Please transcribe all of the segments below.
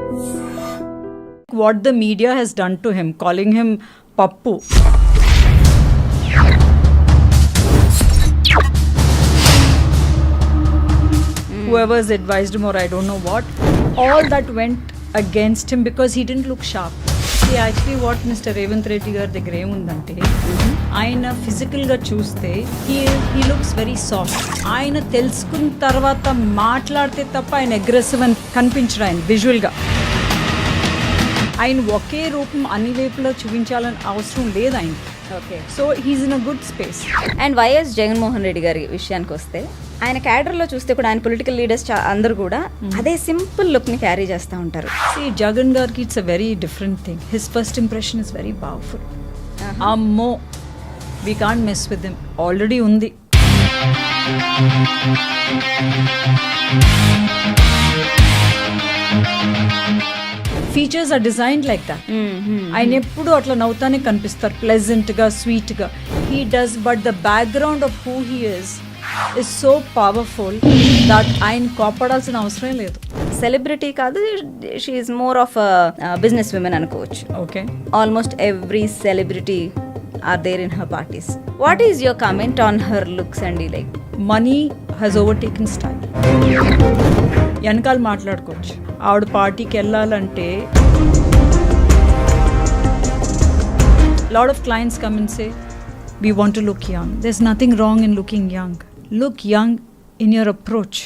What the media has done to him, calling him Pappu. Whoever's advised him or I don't know what, all that went against him because he didn't look sharp. See, actually what Mr. Revanth Reddy గారి దగ్గర ఏముందంటే ఆయన ఫిజికల్గా చూస్తే he looks very soft. ఆయన తెలుసుకున్న తర్వాత మాట్లాడితే తప్ప ఆయన అగ్రెసివ్ అని కనిపించడు ఆయన విజువల్గా. ఆయన ఒకే రూపం అన్ని వైపులో చూపించాలని అవసరం లేదు ఆయనకి. Okay, so he's in a good space. And YS Jaganmohan Reddy గారి విషయానికి వస్తే ఆయన క్యాడర్లో చూస్తే కూడా ఆయన పొలిటికల్ లీడర్స్ అందరూ కూడా అదే సింపుల్ లుక్ని క్యారీ చేస్తూ ఉంటారు. See, జగన్ గారికి it's a very different thing. His first impression is very powerful. అమ్మో, we can't mess with him. Already ఉంది. Features are designed like that. ఆయన ఎప్పుడు అట్లా నవ్వుతానే కనిపిస్తారు, ప్లెజెంట్గా, స్వీట్గా. He does, but the background of who he is so powerful that ఆయన కోపడాల్సిన అవసరం లేదు. సెలబ్రిటీ కాదు, she is more of business women అనుకోవచ్చు. Okay, almost every celebrity are there in her parties. What is your comment on her looks అండి? Like money has overtaken style. వెనకాల మాట్లాడుకోవచ్చు. ఆవిడ పార్టీకి వెళ్ళాలంటే lot of clients come and say we want to look young. There's nothing wrong in looking young. Look young in your approach,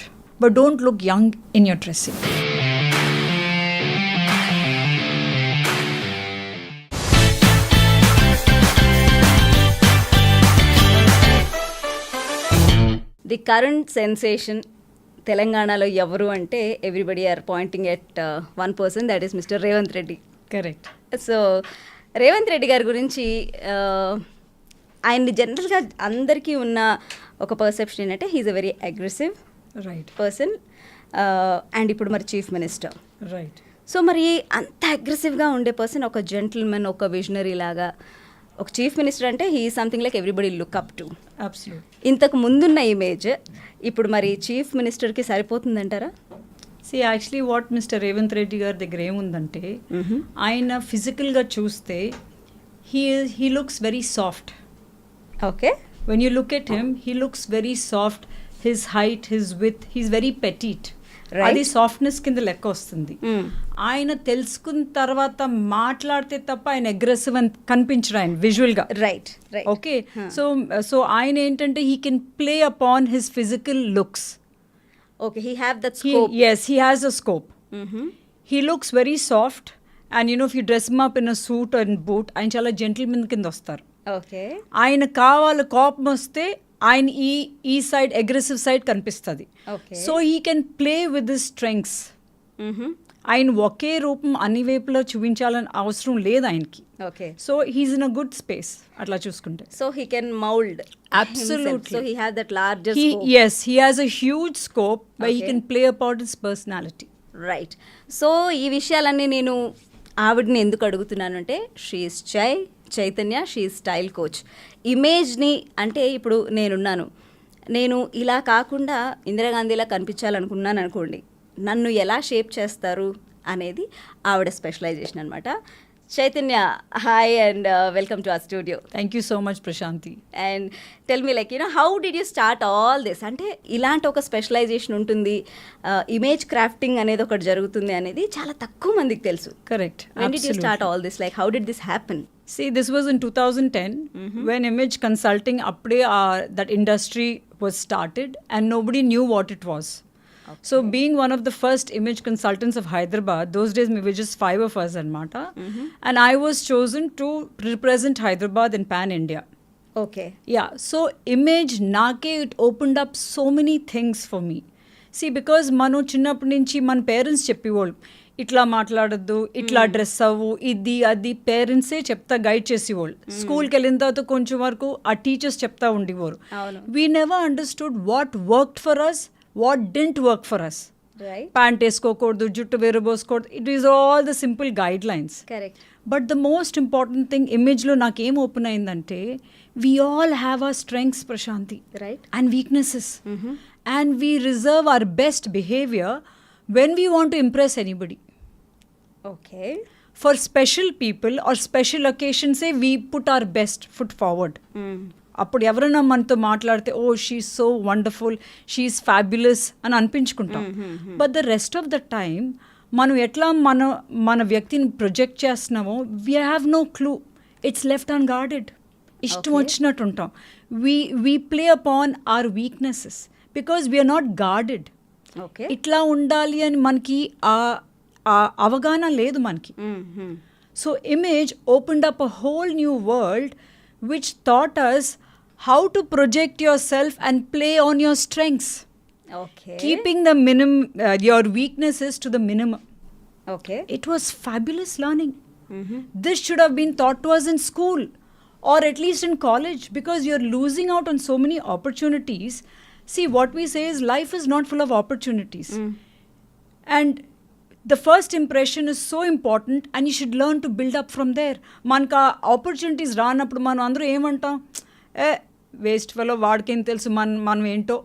but don't look young in your dressing. The current sensation తెలంగాణలో ఎవరు అంటే everybody are pointing at one person, that is mister Revanth Reddy. Correct. So Revanth Reddy గారి గురించి ఆయన్ని జనరల్గా అందరికీ ఉన్న ఒక పర్సెప్షన్ ఏంటంటే he's a very aggressive Right. Person. And ఇప్పుడు మరి చీఫ్ మినిస్టర్. Right. సో మరి అంత అగ్రెసివ్గా ఉండే పర్సన్ ఒక జెంటిల్మెన్, ఒక విజనరీ లాగా ఒక చీఫ్ మినిస్టర్ అంటే he something like everybody look up to. Absolutely. ఇంతకు ముందున్న ఇమేజ్ ఇప్పుడు మరి chief మినిస్టర్కి సరిపోతుందంటారా? See, actually what Mr. Revanth Reddy గారి దగ్గర ఏముందంటే ఆయన ఫిజికల్గా చూస్తే he looks very soft. Okay, When you look at him, he looks very soft. His height, his width, he's very petite. Right. అది సాఫ్ట్నెస్ కింద లెక్క వస్తుంది. ఆయన తెలుసుకున్న తర్వాత మాట్లాడితే తప్ప ఆయన అగ్రెసివ్ అని కనిపించడు ఆయన విజువల్గా. Right right. ఓకే, సో ఆయన ఏంటంటే he can play upon his physical looks. Okay, he have that scope. Yes, he has a scope. He looks very soft, and you know, if you dress him up in a suit or in boot, ఆయన చాలా gentlemen కింద వస్తారు. Okay, ఆయన కావాలి కోపం వస్తే ఆయన ఈ సైడ్ అగ్రెసివ్ సైడ్ కనిపిస్తుంది. Okay. So he can play with this strengths. ఆయన ఒకే రూపం అన్ని వైపులో చూపించాలని అవసరం లేదు ఆయనకి. Okay, so he's in a good space అట్లా చూసుకుంటే. So he can mould. Absolutely. So he have that larger scope. Yes, he has a huge scope where he Okay. can play about his personality. Right. So ఈ విషయాలన్నీ నేను ఆవిడని ఎందుకు అడుగుతున్నాను అంటే she's Chaitanya, she's style coach. ఇమేజ్ని అంటే ఇప్పుడు నేను ఇలా కాకుండా ఇందిరాగాంధీలా కనిపించాలనుకున్నాను అనుకోండి, నన్ను ఎలా షేప్ చేస్తారు అనేది ఆవిడ స్పెషలైజేషన్ అనమాట. Chaitanya, hi and welcome to our studio. Thank you so much, Prashanti. And tell me like how did you start all this? అంటే ఇలాంటి ఒక స్పెషలైజేషన్ ఉంటుంది, ఇమేజ్ క్రాఫ్టింగ్ అనేది ఒకటి జరుగుతుంది అనేది చాలా తక్కువ మందికి తెలుసు. Correct. When did you Absolutely. start all this? Like, how did this happen? See, this was in 2010 when image consulting apde that industry was started and nobody knew what it was. Okay. So being one of the first image consultants of Hyderabad, those days we were just 5 of us anmata, and I was chosen to represent Hyderabad in Pan India. Okay. Yeah, so image nake it opened up so many things for me. See, because manu chinnappu nunchi man parents cheppivolu ఇట్లా మాట్లాడద్దు, ఇట్లా dress అవ్వు, ఇది అది పేరెంట్సే చెప్తా guide చేసేవాళ్ళు. స్కూల్కి వెళ్ళిన తర్వాత కొంచెం వరకు ఆ టీచర్స్ చెప్తా ఉండేవారు. We never understood what worked for us, what didn't work for us. Pant వేసుకోకూడదు, జుట్టు వేరబోసుకోకూడదు, it is all the simple guidelines. But the most important thing ఇమేజ్లో నాకేం ఓపెన్ అయిందంటే we all have our strengths, Prashanti, and weaknesses, and we reserve our best behaviour when we want to impress anybody. Okay. For special people or special occasions, say we put our best foot forward. అప్పుడు ఎవరైనా మనతో మాట్లాడితే oh she's so wonderful, she's fabulous అని అనిపించుకుంటాం. But the rest of the time మనం ఎట్లా మన వ్యక్తిని ప్రొజెక్ట్ చేస్తున్నామో we have no clue. It's left unguarded. ఇష్టం వచ్చినట్టు ఉంటాం. We play upon our weaknesses because we're not guarded. Okay. ఇట్లా ఉండాలి అని మనకి ఆ అవగాహన లేదు మనకి. So image opened up a whole new world which taught us how to project yourself and play on your strengths. Okay. Keeping the your weaknesses to the minimum. Okay. It was fabulous learning. This should have been taught to us in school or at least in college, because you're losing out on so many opportunities. See, what we say is life is not full of opportunities. And the first impression is so important and you should learn to build up from there. మనకు ఆ opportunities రానప్పుడు మనం అందరూ ఏమంటాం, waste fellow, వాడికేం తెలుసు మనం ఏంటో,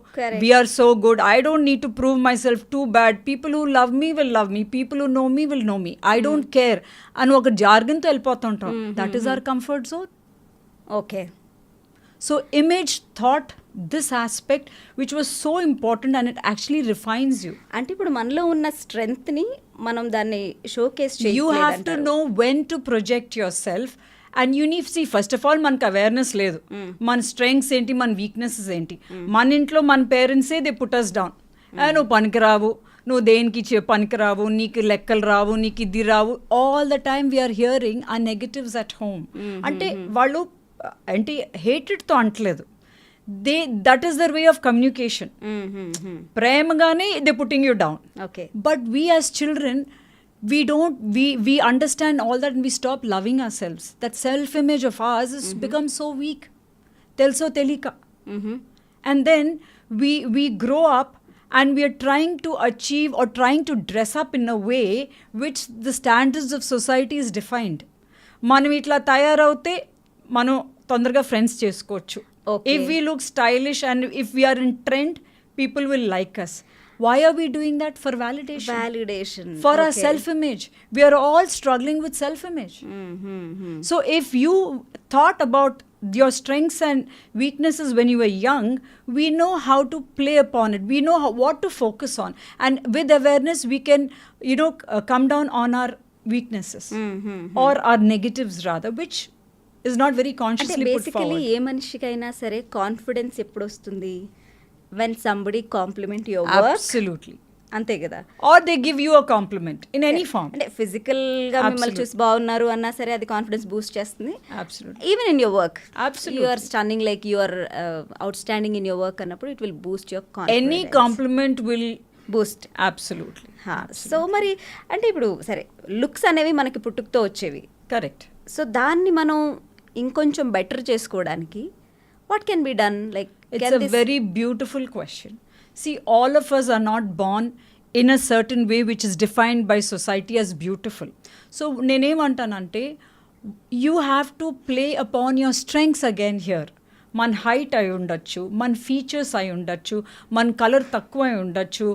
we're so good, I don't need to prove myself too bad, people who love me will love me, people who know me will know me, I don't care అని ఒక జార్గన్తో వెళ్ళిపోతుంటాం. That is our comfort zone. Okay. So image taught this aspect which was so important and it actually refines you. అంటే ఇప్పుడు మనలో ఉన్న strength ని మనం దాన్ని showcase చేయలేదంటారు. You have to know when to project yourself and you need to see, first of all మనకు awareness లేదు మన స్ట్రెంగ్స్ ఏంటి, మన వీక్నెసెస్ ఏంటి. మన ఇంట్లో మన పేరెంట్సే దే పుట్ us down. నువ్వు పనికిరావు, నువ్వు దేనికి పనికిరావు, నీకు లెక్కలు రావు, నీకు ఇది రావు. All the time we're hearing ఆ నెగటివ్స్ అట్ హోమ్. అంటే వాళ్ళు అంటే హేటెడ్తో అంటలేదు, that is their way of communication. ప్రేమగానే they putting you down. Okay. But we as children we understand all that and we stop loving ourselves. That self image of ours has become so weak, telso telika. And then we grow up and we are trying to achieve or trying to dress up in a way which the standards of society is defined. మనం ఇట్లా తయారవుతే మనం తొందరగా friends చేసుకోవచ్చు. If we look stylish and if we are in trend, people will like us. Why are we doing that? For validation. For our self-image. We are all struggling with self-image. So if you thought about your strengths and weaknesses when you were young, we know how to play upon it. We know what to focus on. And with awareness, we can, come down on our weaknesses or our negatives rather, which is not very consciously put forward. Basically, ఏ మనిషికైనా సరే confidence ఎప్పుడు వస్తుంది? When somebody compliment your work. Absolutely. అంతే కదా. Or they give you a compliment in any form. అంటే physical గా మిమ్మల్ని చూసి బాగున్నారు అన్నా సరే అది కాన్ఫిడెన్స్ బూస్ట్ చేస్తుంది. Absolutely. Even in your work. Absolutely. You are stunning, like you are outstanding in your work అన్నప్పుడు it will boost your confidence. Any compliment will boost. Absolutely. So మరి అంటే ఇప్పుడు సరే లుక్స్ అనేవి మనకి పుట్టుకతో వచ్చేవి. Correct. సో దాన్ని మనం ఇంకొంచెం బెటర్ చేసుకోవడానికి what can be done? Like, it's a very beautiful question. See, all of us are not born in a certain way which is defined by society as beautiful. So nenemantanante, you have to play upon your strengths again here. మన height అయి ఉండొచ్చు, మన features అయి ఉండొచ్చు, మన colour తక్కువ అయి ఉండొచ్చు.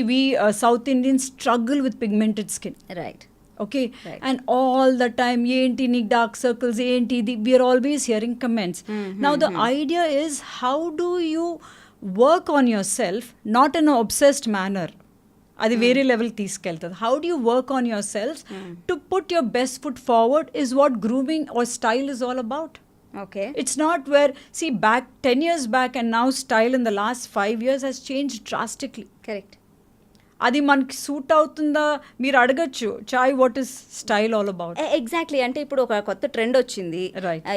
we South Indians struggle with pigmented skin. Right. Okay. Right. And all the time enti nik dark circles enti, we are always hearing comments. Now the idea is, how do you work on yourself, not in an obsessed manner, adi very level తీసుకెళ్తది. How do you work on yourself to put your best foot forward is what grooming or style is all about. Okay. It's not where, see, back 10 years back and now style in the last 5 years has changed drastically. Correct. అది మనకి suit అవుతుందా మీరు అడగచ్చు. చాయ్ what is style all about? Exactly. అంటే ఇప్పుడు ఒక కొత్త ట్రెండ్ వచ్చింది.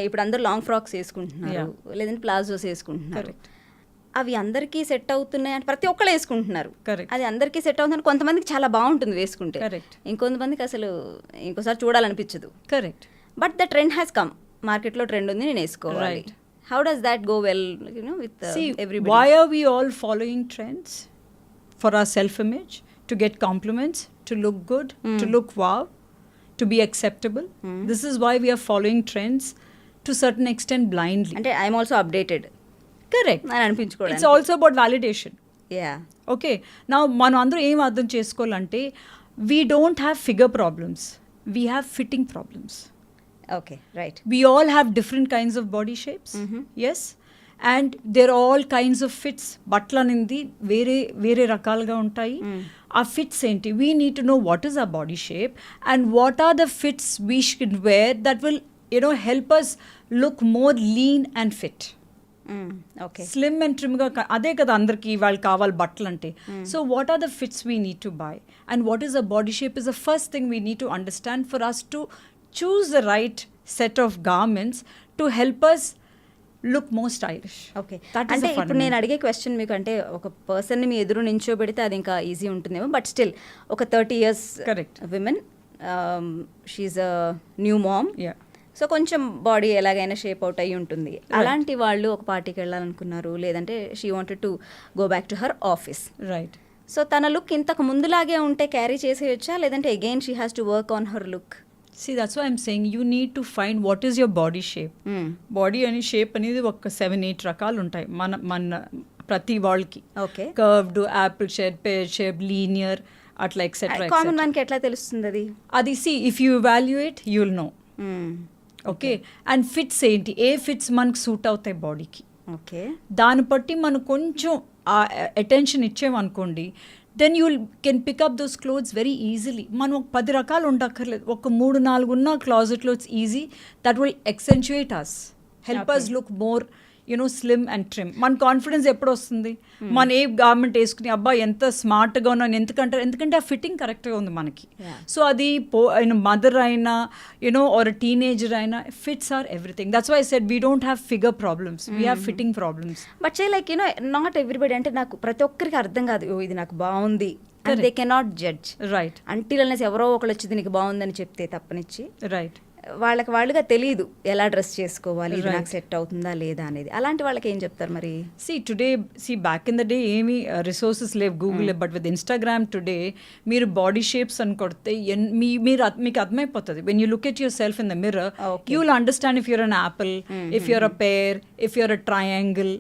ఇప్పుడు అందరు లాంగ్ ఫ్రాక్స్ వేసుకుంటున్నారు, లేదంటే ప్లాజోస్ వేసుకుంటున్నారు. అవి అందరికీ సెట్ అవుతున్నాయి అంటే ప్రతి ఒక్కళ్ళు వేసుకుంటున్నారు. అది అందరికీ సెట్ అవుతుంది. కొంతమందికి చాలా బాగుంటుంది వేసుకుంటే, ఇంకొంతమందికి అసలు ఇంకోసారి చూడాలనిపించదు. Correct. But the trend has come. మార్కెట్లో ట్రెండ్ ఉంది, నేను వేసుకోవాలి. How does that go well with everybody? Why are we all following trends? For our self-image, to get compliments, to look good, to look wow, to be acceptable. This is why we are following trends to certain extent blindly. And I'm also updated. Correct. It's also about validation. Yeah. Okay. Now, మనం అందరూ ఏం అర్థం చేసుకోవాలంటే, we don't have figure problems, we have fitting problems. Okay, right. We all have different kinds of body shapes. Yes, and there are all kinds of fits. బట్టలు అనేది వేరే రకాలుగా ఉంటాయి. ఆ ఫిట్స్ ఏంటి, we need to know what is our body shape and what are the fits we should wear that will help us look more lean and fit. Okay, slim and ట్రిమ్గా అదే కదా అందరికి వాళ్ళు కావాలి బట్టలు అంటే. So what are the fits we need to buy and what is a body shape is the first thing we need to understand for us to choose the right set of garments to help us look more stylish. Okay, That is అంటే the ఇప్పుడు నేను fundamental. అడిగే question మీకు, అంటే ఒక పర్సన్ని మీ ఎదురు నించోబెడితే అది ఇంకా ఈజీ ఉంటుందేమో, బట్ స్టిల్ ఒక 30 years Correct. Women, she's a new mom, Yeah. So కొంచెం బాడీ ఎలాగైనా షేప్ అవుట్ అయ్యి ఉంటుంది. అలాంటి వాళ్ళు ఒక పార్టీకి వెళ్ళాలనుకున్నారు, లేదంటే she wanted to go back to her office. Right. So తన లుక్ ఇంతకు ముందులాగే ఉంటే క్యారీ చేసేయచ్చా, లేదంటే again she has to work on her look? See, that's why I'm saying you need to find what is your body shape. Body అని shape అనేది ఒక 7-8 రకాలు ఉంటాయి మన ప్రతి వాళ్ళకి. ఓకే, కర్వ్డ్, యాపిల్ షేప్, పేర్ షేప్, లీనియర్, అట్లా ఎక్సెట్రా. కామన్ మ్యాన్కి ఎట్లా తెలుస్తుంది అది? అది see if you evaluate you will know. Okay, and fits ఏంటి, ఏ ఫిట్స్ మనకు సూట్ అవుతాయి బాడీకి, ఓకే, దాన్ని బట్టి మనం కొంచెం అటెన్షన్ ఇచ్చామనుకోండి, then you can pick up those clothes very easily. మనం ఒక 10 రకాలు ఉండక్కర్లేదు, ఒక 3-4 ఉన్న క్లాజెట్లో it's easy. That will accentuate us, help us look more slim and trim. మన కాన్ఫిడెన్స్ ఎప్పుడు వస్తుంది, మన ఏ గార్మెంట్ వేసుకుని అబ్బా ఎంత స్మార్ట్గా ఉన్నాను ఎందుకంటే ఆ ఫిట్టింగ్ కరెక్ట్గా ఉంది మనకి. సో అది మదర్ అయినా ఆర్ టీనేజర్ అయినా, fits or everything. That's why I said we don't have figure problems, we have fitting problems. But say like not everybody, అంటే నాకు ప్రతి ఒక్కరికి అర్థం కాదు, ఓ ఇది నాకు బాగుంది, they cannot judge. Right. Until అనేసి ఎవరో ఒకళ్ళు వచ్చి దీనికి బాగుందని చెప్తే తప్పనిచ్చి, రైట్, వాళ్ళుగా తెలియదు ఎలా డ్రెస్ చేసుకోవాలి, ఇది నాకు సెట్ అవుతుందా లేదా అనేది. అలాంటి వాళ్ళకి ఏం చెప్తారు మరి? బ్యాక్ ఇన్ ద డే ఏమి రిసోర్సెస్ లేవు, Google, but with Instagram today మీరు బాడీ షేప్స్ అని కొడితే మీకు అర్థమైపోతుంది. When you look at yourself in the mirror, you will understand if you're an apple, if you're a pear, if you're a triangle.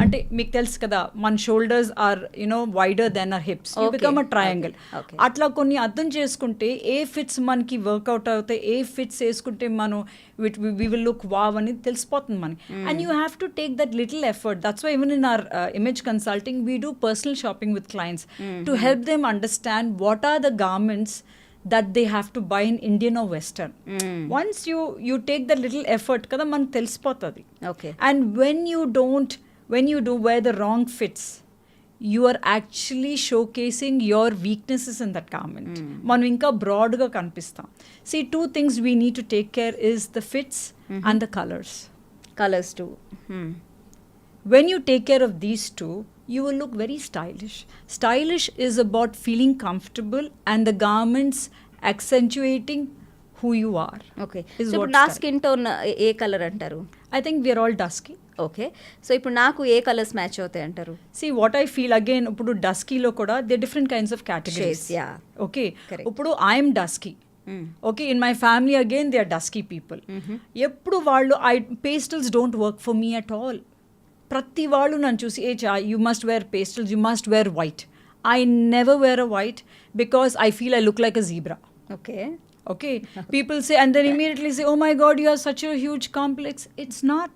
అంటే మీకు తెలుసు కదా, మన shoulders are wider than our hips, you become a triangle. అట్లా కొన్ని అర్థం చేసుకుంటే ఏ fits మనకి వర్కౌట్ అవుతాయి, ఏ ఫిట్స్ వేసుకుంటే మనం వి విల్ లుక్ వావ్ అని తెలిసిపోతుంది మనకి. And you have to take that little effort. That's why even in our image consulting we do personal shopping with clients to help them understand what are the garments that they have to buy in Indian or Western. Once you take that little effort, kada man telisipotadi. Okay. And when you do wear the wrong fits, you are actually showcasing your weaknesses in that garment. Manu inka broad ga kanipistam. See, 2 things we need to take care is the fits and the colors. Colors too. When you take care of these 2, you will look very stylish. Stylish is about feeling comfortable and the garments accentuating who you are. Okay. So ఇప్పుడు నా skin tone ఏ colour అంటారు? I think we are all dusky. Okay, so ఇప్పుడు నాకు ఏ colours match అవుతాయి అంటారు? See, what I feel again, ఇప్పుడు డస్కీలో కూడా there are different kinds of categories. Shades, yeah. Okay. Correct. ఇప్పుడు I am dusky. Okay, in my family again they are dusky people. ఎప్పుడు వాళ్ళు pastels don't work for me at all. ప్రతి వాళ్ళు నన్ను చూసి you must wear pastels, you must wear white. I never wear a white because I feel I look like a zebra. Okay, people say, and then immediately say, oh my god, you have such a huge complex. It's not.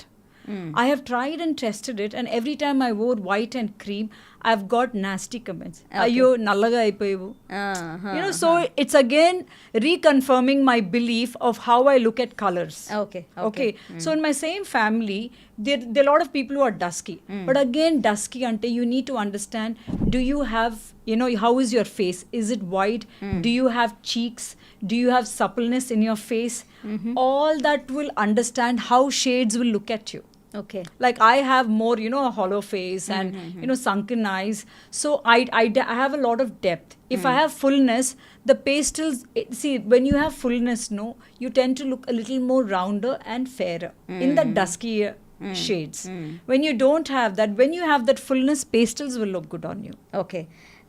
I have tried and tested it, and every time I wore white and cream, I've got nasty comments. Ayyo nallaga aipoyevu. So it's again reconfirming my belief of how I look at colors. Okay. So in my same family, there are a lot of people who are dusky. But again, dusky ante you need to understand, do you have, how is your face? Is it wide? Do you have cheeks? Do you have suppleness in your face? All that will understand how shades will look at you. Okay. Like I have more, a hollow face and, sunken eyes. So I have a lot of depth. If I have fullness, the pastels, see, when you have fullness, you tend to look a little more rounder and fairer in the dusky shades. When you don't have that, when you have that fullness, pastels will look good on you. Okay.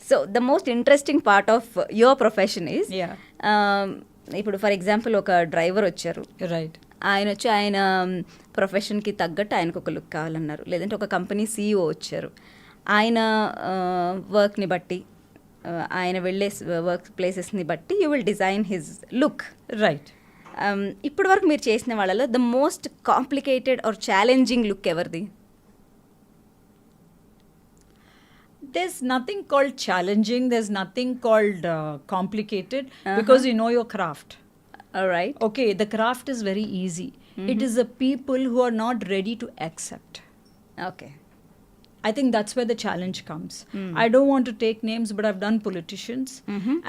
So the most interesting part of your profession is, ఇప్పుడు for example ఒక driver వచ్చారు, right, ఆయన వచ్చి ఆయన ప్రొఫెషన్కి తగ్గట్టు ఆయనకు ఒక look కావాలన్నారు, లేదంటే ఒక కంపెనీ CEO వచ్చారు, ఆయన వర్క్ని బట్టి ఆయన వెళ్ళే వర్క్ ప్లేసెస్ని బట్టి you will design his look. Right. ఇప్పటి వరకు మీరు చేసిన వాళ్ళలో the most complicated or challenging look ఎవరిది? There's nothing called challenging, there's nothing called complicated, because you know your craft. Alright. Okay, the craft is very easy. It is the people who are not ready to accept. Okay. I think that's where the challenge comes. I don't want to take names, but I've done politicians.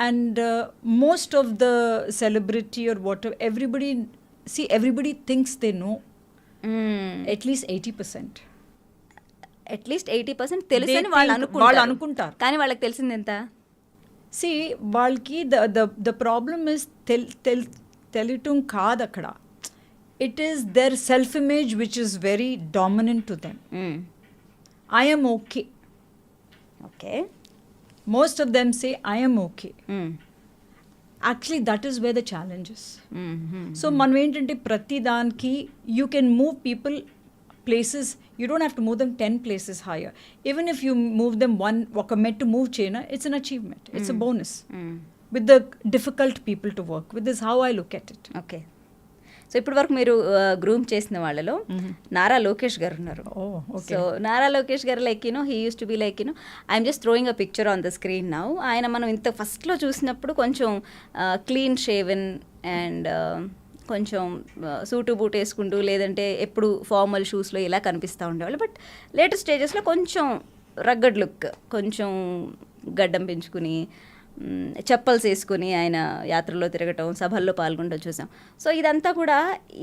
And most of the celebrity or whatever, everybody thinks they know. At least 80%. At least 80% తెలుసు అని వాళ్ళు అనుకుంటారు. కానీ వాళ్ళకి తెలిసింది ఎంత? See, వాళ్ళకి the problem is తెలియటం కాదు అక్కడ. It is their self-image which is very dominant to them. I am okay. Okay. Most of them say, I am okay. Actually, that is where the challenge is. So, మనం ఏంటంటే ప్రతి దానికి you can move people places. You don't have to move them 10 places higher. Even if you move them ఒక మెట్టు move చేయనా, it's an achievement. It's a bonus. With the difficult people to work with is how I look at it. Okay. So ఇప్పటి వరకు మీరు groom చేసిన వాళ్ళలో నారా లోకేష్ గారు ఉన్నారు. సో నారా లోకేష్ గారు like he use to be like I'm just throwing a picture on the screen now. ఆయన మనం ఇంత ఫస్ట్లో చూసినప్పుడు కొంచెం క్లీన్ షేవెన్ అండ్ కొంచెం సూటు బూట్ వేసుకుంటూ లేదంటే ఎప్పుడు ఫార్మల్ షూస్లో ఇలా కనిపిస్తూ ఉండేవాళ్ళు. బట్ లేటర్ స్టేజెస్లో కొంచెం రగ్గడ్ లుక్, కొంచెం గడ్డం పెంచుకుని చెప్పల్స్ వేసుకుని ఆయన యాత్రలో తిరగటం, సభల్లో పాల్గొనడం చూసాం. సో ఇదంతా కూడా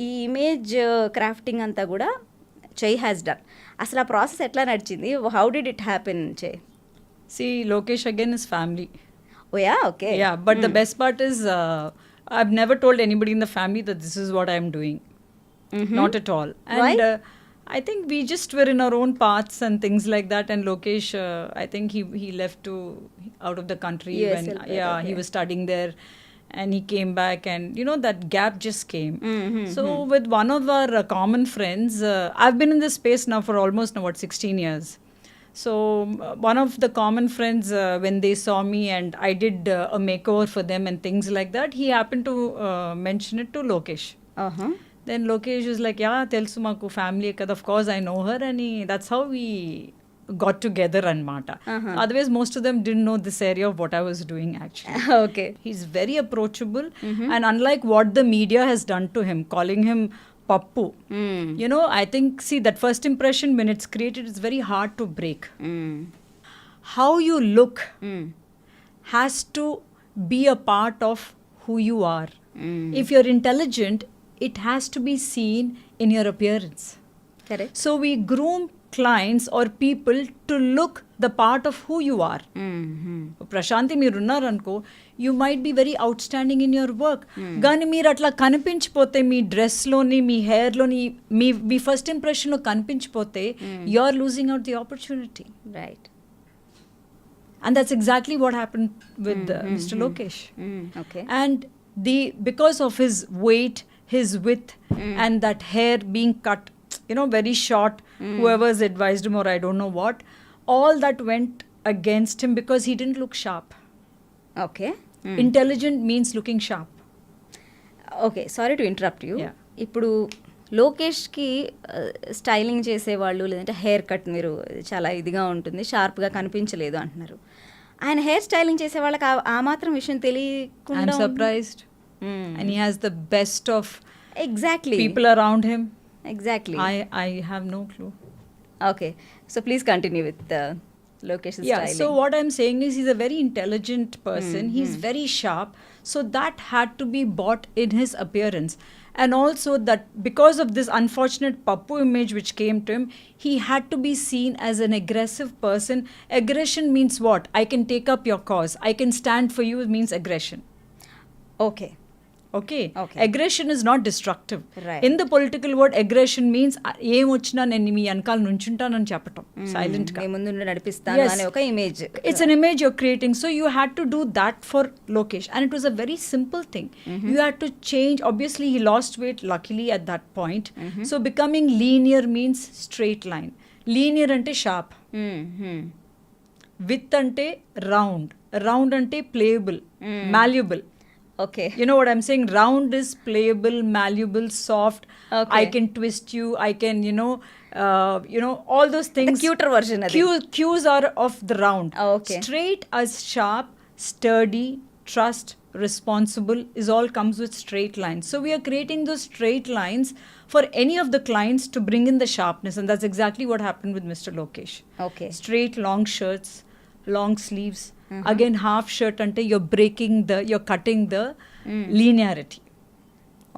ఈ ఇమేజ్ క్రాఫ్టింగ్ అంతా కూడా చై హ్యాస్ డన్. అసలు ఆ ప్రాసెస్ ఎట్లా నడిచింది? హౌ డిడ్ ఇట్ హ్యాపెన్ చై? See, Lokesh again is family. Oh yeah, okay. Yeah, but the best part is I've never told anybody in the family that this is what I'm doing. Not at all. And why? I think we just were in our own paths and things like that. And Lokesh, I think he left to out of the country when he was studying there, and he came back, and that gap just came. So with one of our common friends, I've been in this space now for almost 16 years. So one of the common friends, when they saw me and I did a makeover for them and things like that, he happened to mention it to Lokesh. Then Lokesh was like, yeah, telsu maku family kada, of course I know her, and that's how we got together anmata. Otherwise most of them didn't know this area of what I was doing actually. Okay. He's very approachable, and unlike what the media has done to him, calling him Pappu, I think, see, that first impression when it's created, it's very hard to break. How you look has to be a part of who you are. If you're intelligent, it has to be seen in your appearance. Correct. So we groom clients or people to look the part of who you are. Prashanti మీరున్నారనుకో, you might be very outstanding in your work. కానీ మీరు అట్లా కనిపించిపోతే, మీ డ్రెస్లోని, మీ హెయిర్లోని, మీ ఫస్ట్ ఇంప్రెషన్లో కనిపించిపోతే, you are losing out the opportunity. Right. And that's exactly what happened with Mr. Lokesh. Okay. And because of his weight, his width, and that hair being cut, very short, whoever's advised him or I don't know what, all that went against him because he didn't look sharp. Okay. Intelligent means looking sharp. Okay, sorry to interrupt you. Yeah. ఇప్పుడు లోకేష్కి styling చేసేవాళ్ళు లేదంటే hair cut మీరు చాలా ఇదిగా ఉంటుంది, షార్ప్గా కనిపించలేదు అంటున్నారు. ఆయన హెయిర్ స్టైలింగ్ చేసే వాళ్ళకి ఆ మాత్రం విషయం తెలియకుండా. I'm surprised. And he has the best of people around him. Exactly. I have no clue. Okay, so please continue with Lokesh's styling. So what I'm saying is he's a very intelligent person. He's very sharp. So that had to be bought in his appearance. And also that because of this unfortunate Pappu image which came to him, he had to be seen as an aggressive person. Aggression means what? I can take up your cause. I can stand for you means aggression. Okay. Aggression is not destructive. Right. In the political world, aggression means ఏం వచ్చినా నేను మీ వెనకాల నుంచుంటానని చెప్పటం, silent గా ముందు నడిపిస్తాను అనే ఒక image. It's an image you're creating. So you had to do that for Lokesh, and it was a very simple thing. You had to change. Obviously he lost weight luckily at that point. So becoming linear means straight line. Linear ante sharp, width ante round, round ante playable, malleable. Okay You know what I'm saying? Round is playable, malleable, soft. Okay. I can twist you. I can, all those things. cuter version అది. Cues are of the round. Oh, okay. Straight as sharp, sturdy, trust, responsible is all comes with straight lines. So we are creating those straight lines for any of the clients to bring in the sharpness, and that's exactly what happened with Mr. Lokesh. Okay. Straight long shirts, long sleeves. Again, half shirt ante you're cutting the linearity.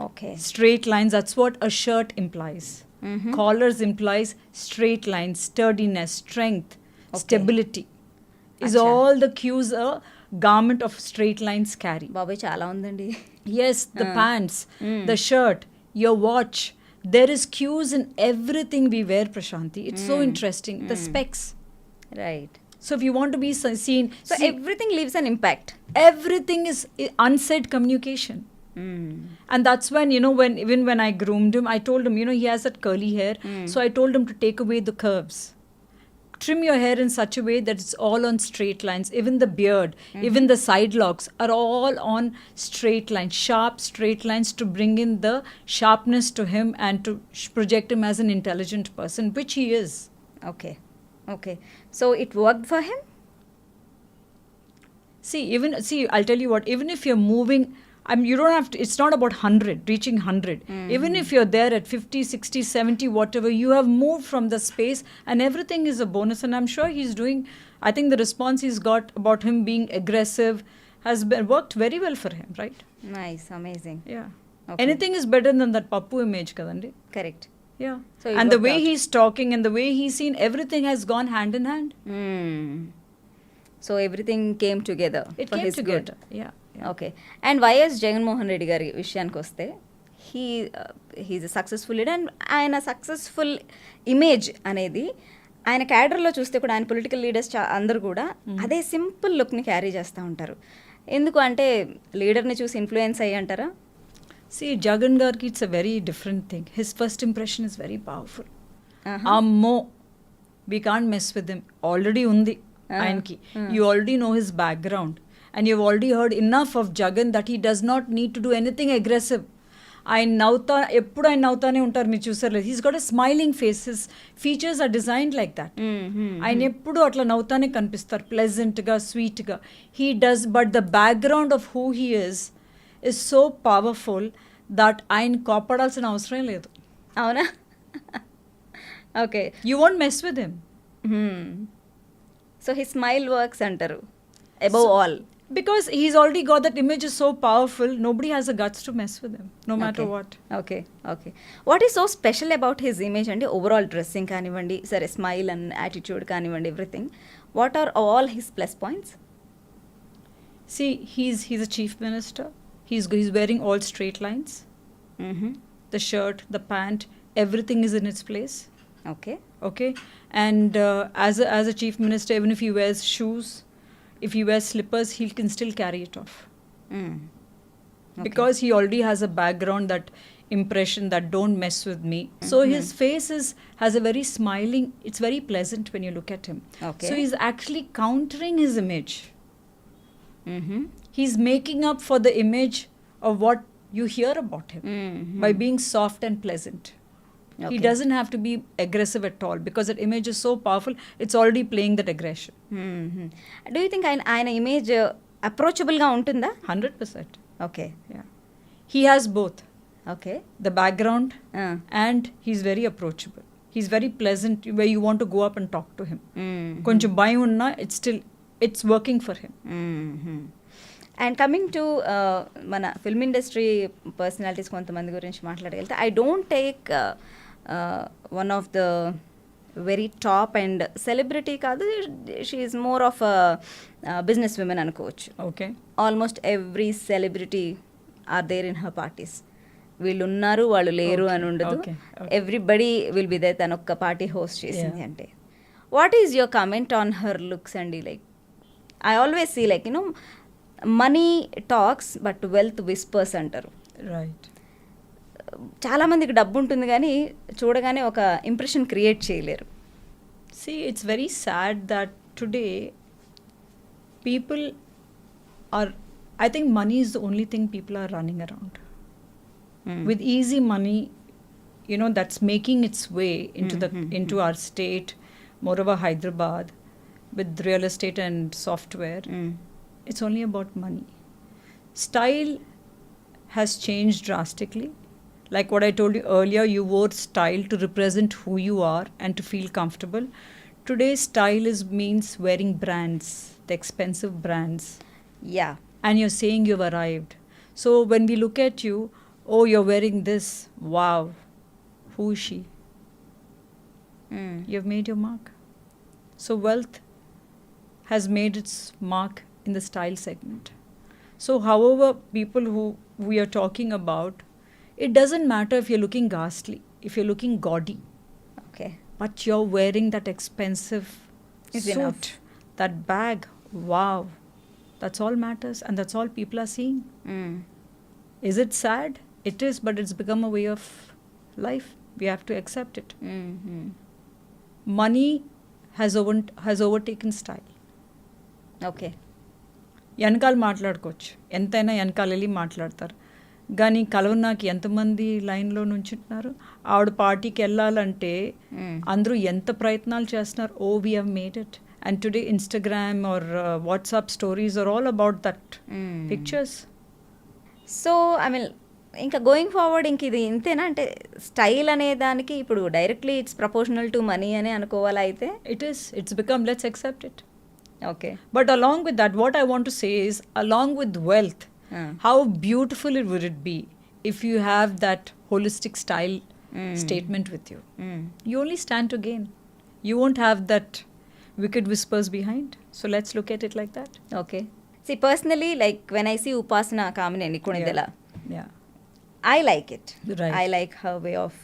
Okay Straight lines, that's what a shirt implies. Collars implies straight lines, sturdiness, strength, stability. Is Acha. all the cues a garment of straight lines carry. బాబాయ్ చాలా ఉందండి. Yes, the pants, the shirt, your watch. There is cues in everything we wear, Prashanti. It's so interesting. The specs. Right So if you want to be seen, so see, everything leaves an impact. everything is unsaid communication. And that's when, even when I groomed him, I told him, he has that curly hair. So I told him to take away the curves. Trim your hair in such a way that it's all on straight lines. Even the beard, even the side locks are all on straight lines, sharp straight lines to bring in the sharpness to him and to project him as an intelligent person, which he is. Okay okay so it work for him. See, I'll tell you what, even if you're moving, you don't have to, it's not about 100, reaching 100. Even if you're there at 50, 60, 70, whatever, you have moved from the space and everything is a bonus. And I'm sure he's doing, I think the response he's got about him being aggressive has worked very well for him, right? Nice amazing. Yeah. Okay. Anything is better than that Pappu image, kadandi? Correct. Yeah. So it and the worked way out. he's talking and the way he's seen, everything has gone hand in hand. So everything came together It for came his good. together. Yeah. Okay and YS Jaganmohan Reddy గారి విషయానికి వస్తే he's successful leader and ఆయన successful image అనేది ఆయన క్యాడర్లో చూస్తే కూడా ఆయన పొలిటికల్ లీడర్స్ అందరూ కూడా అదే సింపుల్ లుక్ని క్యారీ చేస్తూ ఉంటారు. ఎందుకు అంటే లీడర్ని చూసి ఇన్ఫ్లుయెన్స్ అయ్యి అంటారా? See, Jagan Gargi, it's a very different thing. His first impression is very powerful. Ammo, we can't mess with him. Already undi, ayanki. You already know his background. And you've already heard enough of Jagan that he does not need to do anything aggressive. ఎప్పుడు ఆయన నవ్వుతానే ఉంటారు, మీరు చూసారు. He's got a smiling face. His features are designed like that. ఆయన ఎప్పుడు అట్లా నవ్వుతానే కనిపిస్తారు, ప్లెజెంట్గా, స్వీట్గా. He does, but the background of who he is so powerful that ఆయన కోపడాల్సిన అవసరం లేదు. అవునా? Okay. You won't mess with him. So he smile works అంటారు above all. Because he's already got that image is so powerful, nobody has the guts to mess with him, no matter what. Okay okay what is so special about his image అండి? Overall dressing కానివ్వండి, సరే smile and attitude కానివ్వండి, everything. What are all his plus points? See, he's a chief minister. He's wearing all straight lines. The shirt, the pant, everything is in its place. Okay Okay, and as a chief minister, even if he wears shoes, if he wears slippers, he can still carry it off. Because he already has a background, that impression that don't mess with me. So his face has a very smiling, it's very pleasant when you look at him. Okay. So he's actually countering his image. He's making up for the image of what you hear about him by being soft and pleasant. He Okay. doesn't have to be aggressive at all, because that image is so powerful, it's already playing that aggression. Do you think ఆయన image అప్రోచబుల్గా ఉంటుందా? 100%. Okay Yeah. He has both. Okay The background and he's very approachable. He's very pleasant where you want to go up and talk to him. Koncham bhayam unna, it's working for him. And coming to మన film industry personalities కొంతమంది గురించి మాట్లాడగలిగితే, I don't take one of the very top and celebrity కాదు, she is more of business women అనుకోవచ్చు. Okay. Almost every celebrity are there in her parties. వీళ్ళు ఉన్నారు, వాళ్ళు లేరు అని ఉండదు. Okay. Everybody will be they. తను ఒక్క పార్టీ హోస్ట్ చేసింది అంటే. What is your comment on her looks అండి? Like I always see like money talks but wealth whispers అంటారు. Right. చాలామందికి డబ్బు ఉంటుంది కానీ చూడగానే ఒక ఇంప్రెషన్ క్రియేట్ చేయలేరు. See, it's very sad that today people are, I think money is the only thing people are running around. With easy money, you know, that's making its way into our state, moreover Hyderabad, with real estate and software. It's only about money. Style has changed drastically. Like what I told you earlier, you wore style to represent who you are and to feel comfortable. Today, style means wearing brands, the expensive brands, Yeah. and you're saying you've arrived. So when we look at you, oh, you're wearing this, wow, who is she? You've made your mark. So wealth has made its mark in the style segment. So however people who we are talking about, it doesn't matter if you're looking ghastly, if you're looking gaudy, Okay. but you're wearing that expensive Is suit, enough. that bag, wow, that's all matters, and that's all people are seeing. Is it sad? It is, but it's become a way of life. We have to accept it. Money has overtaken style. Okay. వెనకాల మాట్లాడుకోవచ్చు, ఎంతైనా వెనకాల వెళ్ళి మాట్లాడతారు, కానీ కలవనాకి ఎంతమంది లైన్లో నుంచుంటున్నారు. ఆవిడ పార్టీకి వెళ్ళాలంటే అందరూ ఎంత ప్రయత్నాలు చేస్తున్నారు. Oh we have made it. And today Instagram or WhatsApp stories are all about that pictures. So I mean ఇంకా గోయింగ్ ఫార్వర్డ్ ఇంక ఇది ఇంతేనా అంటే స్టైల్ అనే దానికి ఇప్పుడు directly it's proportional to money అని అనుకోవాలా అయితే? It's become, let's accept it. Okay. But along with that, what I want to say is, along with wealth, how beautiful would it be if you have that holistic style statement with you. You only stand to gain. You won't have that wicked whispers behind. So let's look at it like that. Okay. See personally like when I see Upasana Kamineni Konidela, Yeah. I like it. Right. I like her way of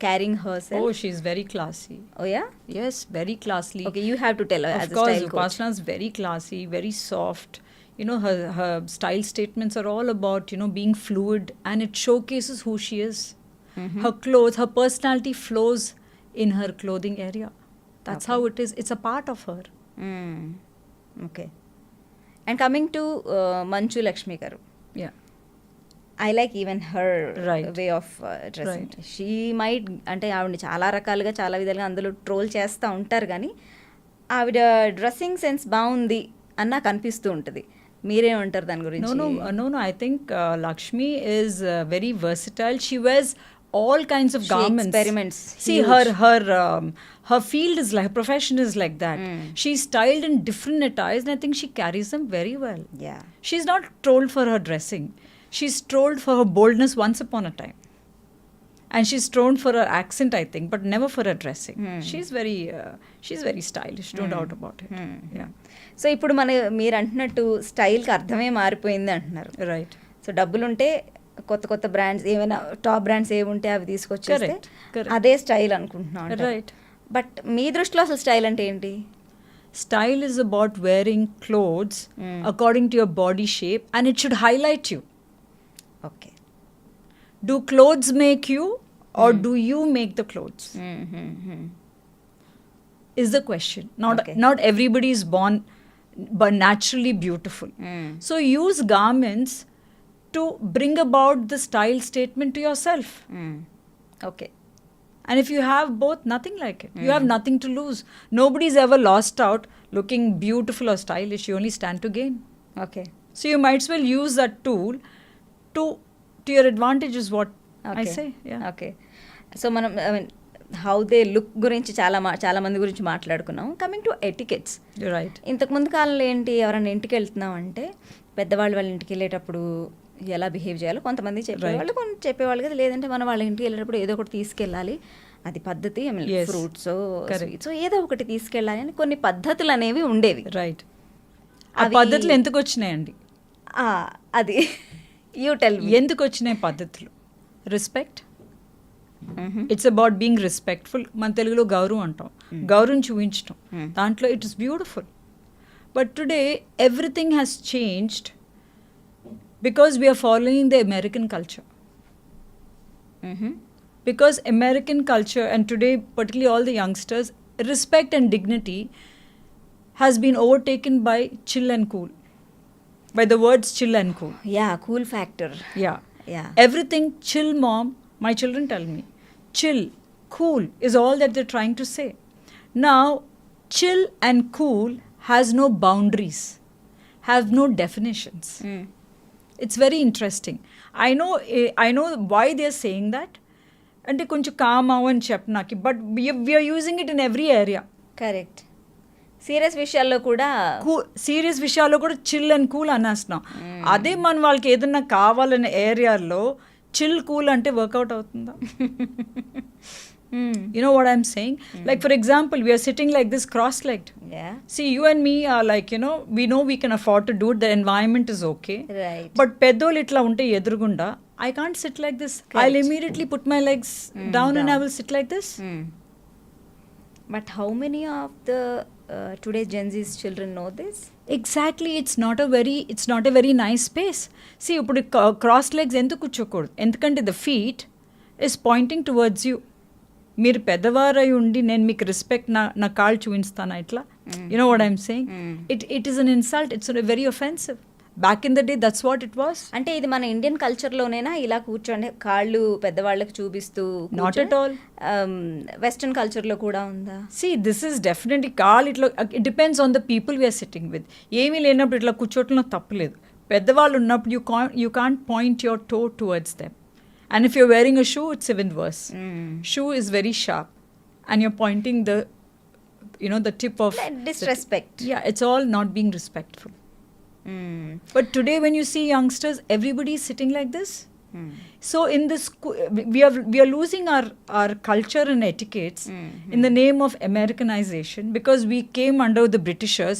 carrying herself. Oh, she's very classy. Oh yeah? Yes, very classy. Okay, you have to tell her Of as a course, style coach. Upasana is very classy, very soft. You know, her style statements are all about, you know, being fluid, and it showcases who she is. Her clothes, her personality flows in her clothing area. That's how it is. It's a part of her. Okay. And coming to Manchu Lakshmi garu, Yeah. I like even her Right. way of dressing. Right. She might అంటే ఆవిడని చాలా రకాలుగా చాలా విధాలుగా అందులో troll చేస్తూ ఉంటారు, కానీ ఆవిడ డ్రెస్సింగ్ సెన్స్ బాగుంది అని నాకు అనిపిస్తూ ఉంటుంది. మీరేమంటారు దాని గురించి? No. I think Lakshmi is very versatile. She wears all kinds of She garments. experiments. See, Huge. her field is like, her profession is like that. She's styled in different attires, and I think she carries them very well. Yeah. She's not trolled for her dressing. She's trolled for her boldness once upon a time. And she's trolled for her accent, I think, but never for her dressing. She's very stylish, no doubt about it. Yeah. So ఇప్పుడు మీరు అంటున్నట్టు స్టైల్కి అర్థమే మారిపోయింది అంటున్నారు. Right. So డబ్బులుంటే కొత్త కొత్త brands ఏమైనా top brands ఏవి ఉంటే అవి తీసుకొచ్చేస్తే Correct. అదే స్టైల్ అనుకుంటున్నాం. Right. బట్ మీ దృష్టిలో అసలు స్టైల్ అంటే ఏంటి? Style is about wearing clothes according to your body shape, and it should highlight you. Okay. Do clothes make you, or do you make the clothes? Is the question. Not everybody is born but naturally beautiful. So use garments to bring about the style statement to yourself. Okay. And if you have both, nothing like it. You have nothing to lose. Nobody's ever lost out looking beautiful or stylish. You only stand to gain. Okay. So you might as well use that tool to your advantage is what I say. Yeah. Okay. So మనం how they look గురించి చాలా మంది గురించి మాట్లాడుకున్నాం. Coming to etiquettes, You're right. ఇంతకుముందు కాలంలో ఏంటి, ఎవరైనా ఇంటికి వెళ్తున్నాం అంటే పెద్దవాళ్ళు వాళ్ళ ఇంటికి వెళ్ళేటప్పుడు ఎలా బిహేవ్ చేయాలో కొంతమంది చెప్పేవాళ్ళు, కొన్ని చెప్పేవాళ్ళు కదా. లేదంటే మనం వాళ్ళ ఇంటికి వెళ్ళేటప్పుడు ఏదో ఒకటి తీసుకెళ్ళాలి, అది పద్ధతి. Yes. Fruits, Correct. స్వీట్స్ ఏదో ఒకటి తీసుకెళ్ళాలి అని కొన్ని పద్ధతులు అనేవి ఉండేవి. Right. ఆ పద్ధతులు ఎందుకు వచ్చినాయండి? అది యూ టెల్ మీ. ఎందుకు వచ్చినాయి పద్ధతులు? Respect. It's about being respectful. మన తెలుగులో గౌరవం అంటాం, గౌరవం చూపించటం. దాంట్లో it is beautiful. But today everything has changed because we are following the American culture. Because American culture, and today particularly all the youngsters, respect and dignity has been overtaken by chill and cool, by the words chill and cool. Yeah cool factor. Yeah. Yeah Everything chill, mom. My children tell me, chill, cool is all that they're trying to say. Now, chill and cool has no boundaries, have no definitions. It's very interesting. I know why they're saying that. అంటే కొంచెం calm అవ్వని చెప్పనాకి, but we are using it in every area. Correct. Serious విషయాల్లో కూడా serious విషయాల్లో కూడా chill and cool అనేస్తున్నాం. అదే మనం వాళ్ళకి ఏదన్నా కావాలనే ఏరియాలో చిల్ కూల్ అంటే వర్కౌట్ అవుతుందా? You know what I'm saying? Like, for example, we are sitting like this cross-legged. Yeah. See, you and me are like, we know we can afford to do it. The environment is okay. Right. But peddol itla unte edrugunda, I can't sit like this. Correct. I'll immediately put my legs down and I will sit like this. But how many of the today's Gen Z's children know this? Exactly. It's not a very nice space. See, ఇప్పుడు cross legs ఎందుకు కూర్చోకూడదు? ఎందుకంటే the feet is pointing towards you. మీరు పెద్దవారై ఉండి నేను మీకు respect నా కాళ్ళు చూపిస్తానా ఇట్లా? You know what I'm saying? It is an insult. It's very offensive. Back in the day that's what it was. అంటే ఇది మన ఇండియన్ కల్చర్లోనేనా ఇలా కూర్చోండి కాళ్ళు పెద్దవాళ్ళకి చూపిస్తూ? Not at all. వెస్టర్న్ కల్చర్లో కూడా ఉందా? సి దిస్ ఇస్ డెఫినెట్లీ కాళ్ళు ఇట్లా, it depends on the people we are sitting with. ఏమీ లేనప్పుడు ఇట్లా కూర్చోవటంలో తప్పులేదు. పెద్దవాళ్ళు ఉన్నప్పుడు you can't point your toe towards them. And if you're wearing a shoe, it's even worse. Shoe is very sharp and you're pointing the tip of... Like disrespect. Yeah, it's all not being respectful. But today when you see youngsters, everybody is sitting like this. So in this, we are losing our culture and etiquettes in the name of Americanization, because we came under the Britishers.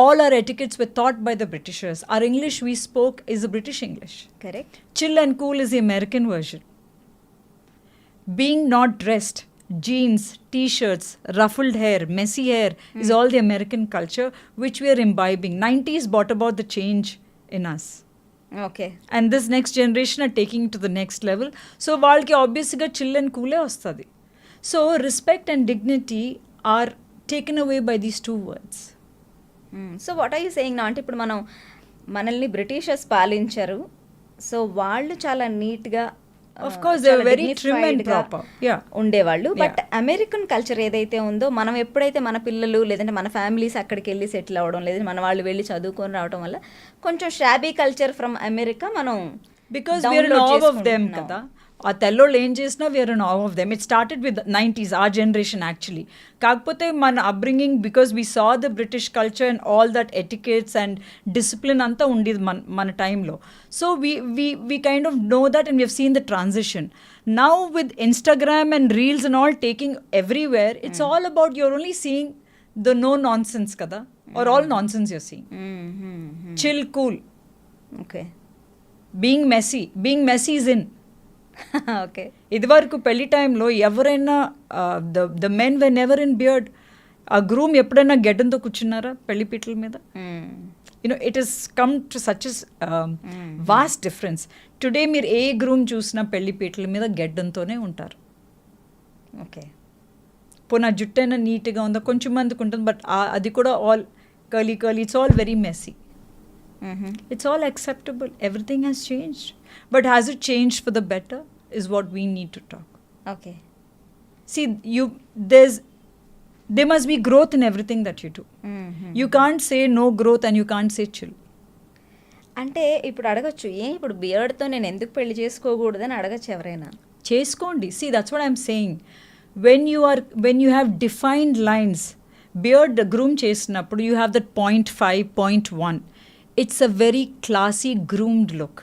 All our etiquettes were taught by the Britishers. Our English we spoke is the British English. Correct. Chill and cool is the American version. Being not dressed, jeans, t-shirts, ruffled hair, messy hair is all the American culture which we are imbibing. 90s brought about the change in us. Okay. And this next generation are taking it to the next level. So వాళ్ళకి obviously chill and cool వస్తుంది. So respect and dignity are taken away by these two words. So what are you saying నా? అంటే ఇప్పుడు మనల్ని Britishers పాలించారు. So వాళ్ళు చాలా నీట్గా Of course, they were very trim and proper. Yeah. ఉండేవాళ్ళు. బట్ అమెరికన్ కల్చర్ ఏదైతే ఉందో, మనం ఎప్పుడైతే మన పిల్లలు లేదంటే మన ఫ్యామిలీస్ అక్కడికి వెళ్ళి సెటిల్ అవ్వడం, లేదంటే మన వాళ్ళు వెళ్ళి చదువుకొని రావడం వల్ల కొంచెం షాబీ కల్చర్ ఫ్రమ్ అమెరికా మనం because we are in awe of them కదా. ఆ తెల్లోళ్ళు ఏం చేసినా we are in awe of them. It started with 90s, ఆ జనరేషన్ యాక్చువల్లీ. కాకపోతే మన upbringing, because we saw the British culture and all that etiquettes and discipline అంతా ఉండేది మన టైంలో. So we kind of know that and we have seen the transition. Now with Instagram and reels and all taking everywhere, it's all about your only seeing the no nonsense కదా, or all nonsense your seeing. Chill, cool. Okay. Being messy is in. Okay. ఇదివరకు పెళ్లి టైంలో ఎవరైనా the men whenever in beard. ఆ groom ఎప్పుడైనా గెడ్డంతో కూర్చున్నారా పెళ్లి పీటల మీద? It has come to such vast difference. Today మీరు ఏ గ్రూమ్ చూసినా పెళ్లి పీటల మీద గెడ్డంతోనే ఉంటారు. ఓకే. పోనా జుట్టైనా నీట్గా ఉందా? కొంచెం మందికి ఉంటుంది, బట్ అది కూడా all curly, it's all very messy. It's all acceptable. Everything has changed. But has it changed for the better is what we need to talk. Okay. See, there must be growth in everything that you do. You can't say no growth and you can't say chill. అంటే ఇప్పుడు అడగచ్చు, ఇప్పుడు బియర్డ్తో నేను ఎందుకు పెళ్లి చేసుకోకూడదని అడగచ్చు ఎవరైనా. చేసుకోండి. See, that's what I'm saying. When you have defined lines, beard groom చేసినప్పుడు you have that 0.5, 0.1. It's a very classy, groomed look.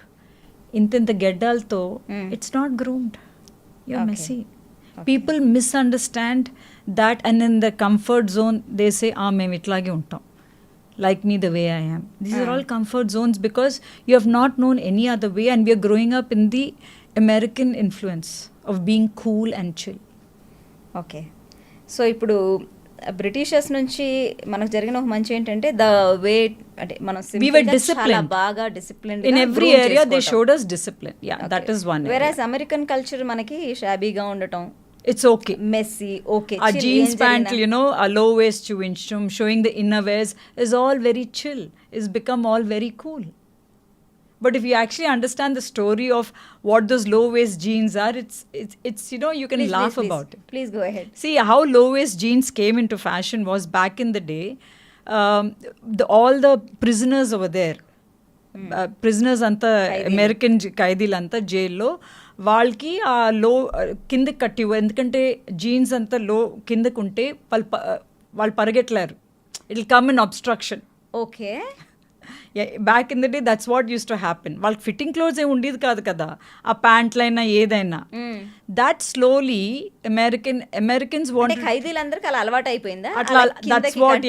ఇంత గెడ్డాలతో it's not groomed. You're messy. People misunderstand that, and in the comfort zone they say, మేము ఇట్లాగే ఉంటాం. Like me the way I am. These are all comfort zones because you have not known any other way, and we are growing up in the American influence of being cool and chill. Okay. So ఇప్పుడు Britishers నుంచి మనకు జరిగిన ఒక మంచి ఏంటంటే the way, అంటే మనం చాలా బాగా discipline in every area they showed us discipline. Yeah, that is one. Whereas American culture మనకి షాబీగా ఉండటం, It's okay. Messy okay A jeans pant, a low waist chewing showing the inner wears is all very chill. It's become all very cool. But if you actually understand the story of what those low waist jeans are, it's you can laugh about it. Please go ahead See how low waist jeans came into fashion was back in the day. All the prisoners over there, prisoners anta American ఖైదీలంతా జైల్లో వాళ్ళకి ఆ లో కిందకి కట్టి ఎందుకంటే jeans అంతా లో కిందకు ఉంటే వాళ్ళు పరిగెట్టలేరు. It will come in obstruction. Okay back in the day that's what used to happen. వాళ్ళకి ఫిట్టింగ్ క్లోత్స్ ఏమి ఉండేది కాదు కదా, ఆ ప్యాంట్లైనా ఏదైనా. దట్ స్లోలీ అమెరికన్స్ వాంట్ ఖైదీలందరికీ అలా అలవాటు అయిపోయిందా అట్లా. దట్స్ వాట్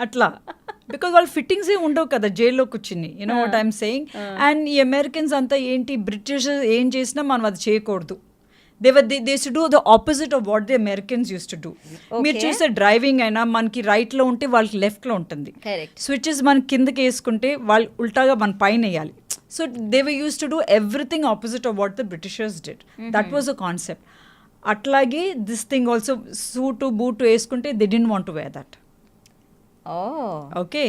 అట్లా బికాజ్ వాళ్ళ ఫిట్టింగ్స్ ఏ ఉండవు కదా జైల్లో కూర్చుని. What I'm saying. అండ్ ఈ అమెరికన్స్ అంతా ఏంటి, బ్రిటిష్ ఏం చేసినా మనం అది చేయకూడదు. They to do the opposite of what the Americans use to do. మీరు చూస్తే డ్రైవింగ్ అయినా మనకి రైట్లో ఉంటే వాళ్ళకి లెఫ్ట్లో ఉంటుంది. స్విచెస్ మన కిందకి వేసుకుంటే వాళ్ళు ఉల్టాగా మన పైన వేయాలి. So they were used to do everything opposite of what the Britishers did. That was a concept. అట్లాగే this thing also suit boot వేసుకుంటే they didn't want to wear that. Okay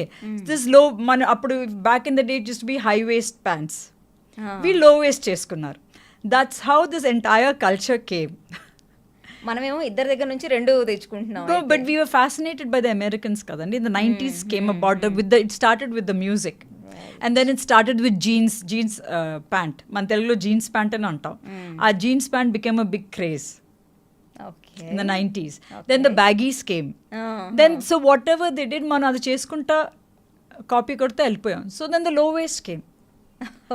this low మన అప్పుడు back in the day just be high waist pants, we low waist చేసుకున్నారు. That's how this entire culture came. మనమేమో ఇద్దరి దగ్గర నుంచి రెండు తెచ్చుకుంటున్నాం. But we were fascinated by the Americans కదండి. The 90s came about it started with the music and then it started with jeans pant. మన తెలుగులో జీన్స్ ప్యాంట్ అని అంటాం. ఆ jeans pant became a big craze in the 90s. Then the baggies came. Then so whatever they did man adi cheskunta copy korte ellipoyam. So then the low waist came.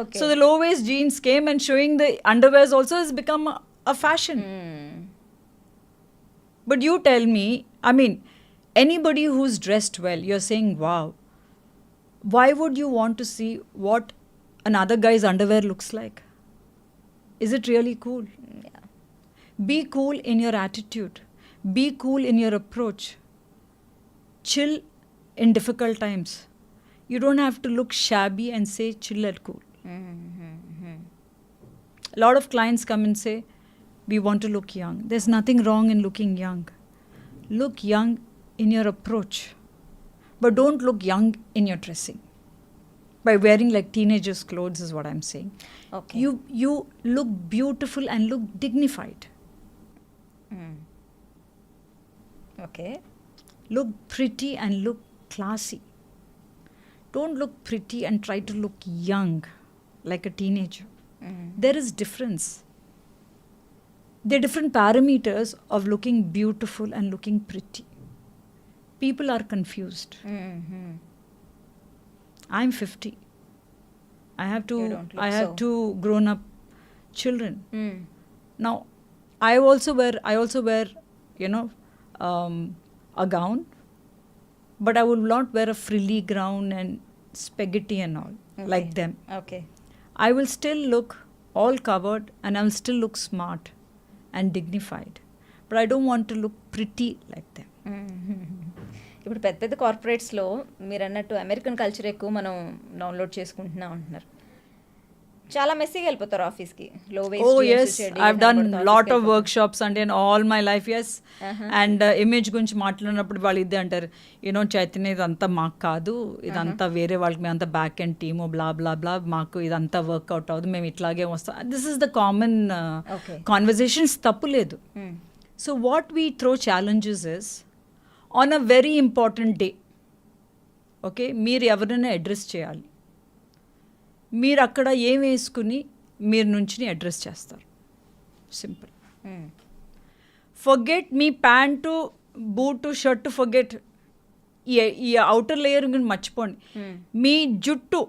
Okay. So the low waist jeans came and showing the underwears also has become a fashion. But you tell me, I mean, anybody who's dressed well, you're saying wow, why would you want to see what another guy's underwear looks like? Is it really cool? Be cool in your attitude. Be cool in your approach. Chill in difficult times. You don't have to look shabby and say chill and cool. A lot of clients come and say, we want to look young. There's nothing wrong in looking young. Look young in your approach. But don't look young in your dressing. By wearing like teenagers' clothes is what I'm saying. Okay. You look beautiful and look dignified. Okay. Look pretty and look classy. Don't look pretty and try to look young like a teenager. There is difference. There are different parameters of looking beautiful and looking pretty. People are confused. I'm 50. I have two grown up children. Now I also wear a gown, but I will not wear a frilly gown and spaghetti and all like them. Okay. I will still look all covered and I will still look smart and dignified, but I don't want to look pretty like them. ఇప్పుడు పెద్ద పెద్ద కార్పొరేట్స్లో మీరు అన్నట్టు American culture ఎక్కువ మనం download చేసుకుంటున్నాం అంటున్నారు. చాలా మెస్సీగా వెళ్ళిపోతారు ఆఫీస్కి. లో waste. Oh yes, I've done lot of workshops and in all my life, yes. And image గురించి మాట్లాడినప్పుడు వాళ్ళు ఇదే అంటారు, చైతన్య ఇదంతా మాకు కాదు, ఇదంతా వేరే వాళ్ళకి, మేము అంతా back and team blah blah బ్లా, మాకు ఇదంతా వర్క్అవుట్ అవుతుంది, మేము ఇట్లాగే వస్తాం. This is the common conversations, తప్పు లేదు. So what we throw challenges is on a very important day. Okay, మీరు ఎవరైనా అడ్రస్ చేయాలి, మీరు అక్కడ ఏం వేసుకుని మీరు నుంచి అడ్రస్ చేస్తారు. Simple. Forget me pant boot shirt, forget ఈ అవుటర్ లేయర్ గురించి మర్చిపోండి. మీ జుట్టు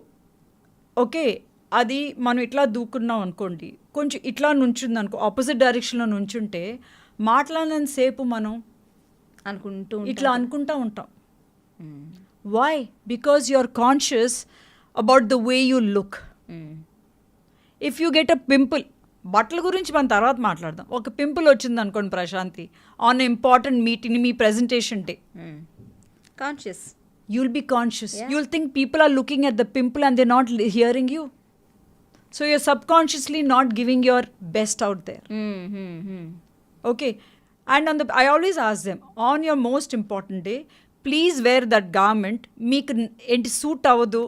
ఓకే, అది మనం ఇట్లా దూకున్నాం అనుకోండి, కొంచెం ఇట్లా నుంచుంది అనుకో, ఆపోజిట్ డైరెక్షన్లో నుంచుంటే మాట్లాడినంతసేపు మనం ఇట్లా అనుకుంటా ఉంటాం. Why? Because you are conscious about the way you look. If you get a pimple, బట్టల గురించి మనం తర్వాత మాట్లాడదాం. ఒక పింపుల్ వచ్చింది అనుకోండి ప్రశాంతి, ఆన్ ఇంపార్టెంట్ మీటింగ్, మీ presentation day, conscious, you will be conscious. You will think people are looking at the pimple and they're not hearing you. So you're subconsciously not giving your best out there. Okay. And I always ask them, on your most important day, please wear that garment. మీకు ఏంటి suit అవ్వదు,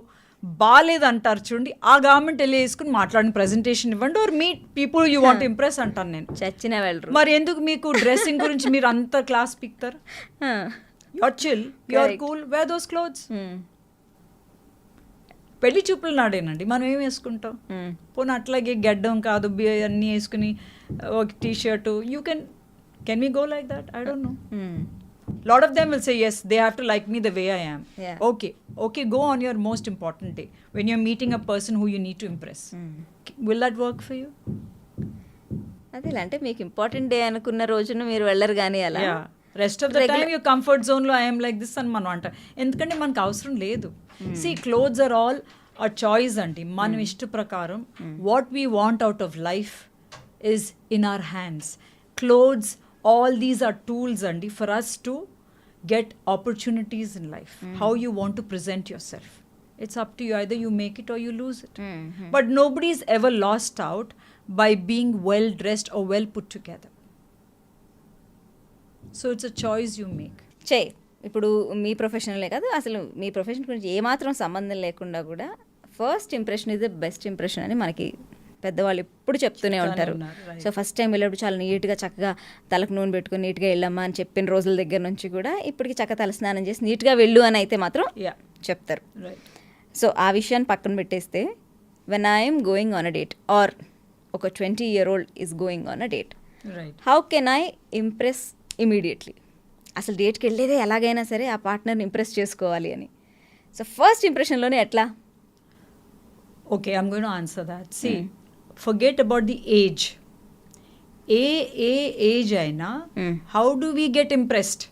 బాగాలేదు అంటారు చూడండి, ఆ garment వెళ్ళి వేసుకుని మాట్లాడిన ప్రెజెంటేషన్ ఇవ్వండి, or meet people you want impress అంటాను నేను. చచ్చిన వెళ్ళరు. మరి ఎందుకు మీకు డ్రెస్సింగ్ గురించి మీరు అంత క్లాస్ పిక్తారు? Your chill, your cool, wear those clothes. పెళ్లి చూపులు నాడేనండి మనం ఏం వేసుకుంటాం? పోనీ అట్లాగే గడ్డం కాదు అన్నీ వేసుకుని ఒక T shirt, you can we go like that? I don't know. Lot of them will say yes, they have to like me the way I am. Yeah. Okay, go on your most important day when you're meeting a person who you need to impress. Will that work for you? అదే అంటే మీకు important day అనుకున్న రోజున మీరు వెళ్ళరు కానీ అలా. Rest of the time you comfort జోన్లో ఐఎమ్ లైక్ దిస్ అని మనం అంటాం. ఎందుకంటే మనకు అవసరం లేదు. See clothes are all a choice అండి. మనం ఇష్ట ప్రకారం what we want out of life is in our hands. Clothes, all these are tools andi for us to get opportunities in life. How you want to present yourself, it's up to you. Either you make it or you lose it. But nobody's ever lost out by being well dressed or well put together. So it's a choice you make. ఇప్పుడు మీ ప్రొఫెషనలే కాదు, అసలు మీ profession గురించి ఏమాత్రం సంబంధం లేకుండా కూడా first impression is the best impression అని మనకి పెద్దవాళ్ళు ఎప్పుడు చెప్తూనే ఉంటారు. సో ఫస్ట్ టైం వెళ్ళినప్పుడు చాలా నీట్గా చక్కగా తలకు నూనె పెట్టుకుని నీట్గా వెళ్ళమ్మా అని చెప్పిన రోజుల దగ్గర నుంచి కూడా ఇప్పటికి చక్కగా తల స్నానం చేసి నీట్గా వెళ్ళు అని అయితే మాత్రం చెప్తారు. సో ఆ విషయాన్ని పక్కన పెట్టేస్తే, when I'm going on a date are ఒక 20-year-old is going on a date, how can I impress immediately? అసలు డేట్కి వెళ్ళేదే ఎలాగైనా సరే ఆ పార్ట్నర్ని ఇంప్రెస్ చేసుకోవాలి అని. సో ఫస్ట్ ఇంప్రెషన్లోనే ఎట్లా? Okay, I'm going to answer that. See, forget about the age. age aina, how do we get impressed?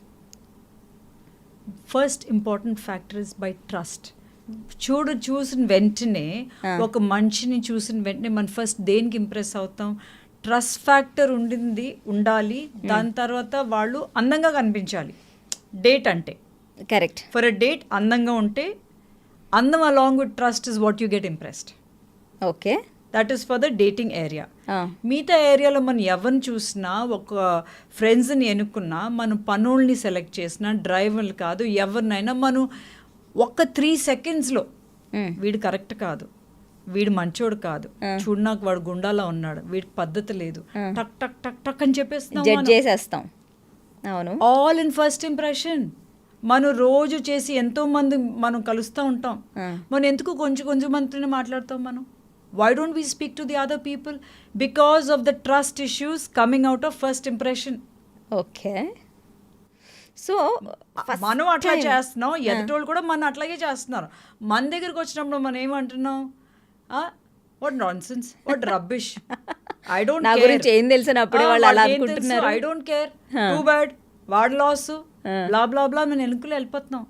First important factor is by trust. చూసిన వెంటనే ఒక మనిషిని చూసిన వెంటనే మనం ఫస్ట్ దేనికి ఇంప్రెస్ అవుతాం? ట్రస్ట్ ఫ్యాక్టర్ ఉండాలి. దాని తర్వాత వాళ్ళు అందంగా కనిపించాలి. డేట్ అంటే కరెక్ట్. ఫర్ అ డేట్ అందంగా ఉంటే, అందం along with trust is what you get impressed. Okay, that is for the dating area. మిగతా ఏరియాలో మనం ఎవరిని చూసినా, ఒక ఫ్రెండ్స్ని ఎన్నుకున్నా, మనం పనుల్ని సెలెక్ట్ చేసినా, డ్రైవర్లు కాదు ఎవరినైనా మనం ఒక్క 3 secondsలో వీడు కరెక్ట్ కాదు, వీడు మంచోడు కాదు, చూడు నాకు వాడు గుండాలా ఉన్నాడు, వీడికి పద్ధతి లేదు, టక్ టక్ టక్ టక్ అని చెప్పేస్తాం. అవును, ఆల్ ఇన్ ఫస్ట్ ఇంప్రెషన్. మనం రోజు చేసి ఎంతో మంది మనం కలుస్తూ ఉంటాం. మనం ఎందుకు కొంచెం మందిని మాట్లాడతాం? మనం why don't we speak to the other people? Because of the trust issues coming out of first impression. Okay, so మనం అట్లా చేస్తున్నాం, ఎదుటోళ్ళు కూడా మనం అట్లాగే చేస్తున్నారు. మన దగ్గరికి వచ్చినప్పుడు మనం ఏమంటున్నాం? What nonsense, what rubbish, I don't care, ఏం తెలిసినప్పుడు వాళ్ళు అలా అనుకుంటున్నారు, I don't care, too bad, what loss, blah blah blah మేము వెనుకలు వెళ్ళిపోతున్నాం.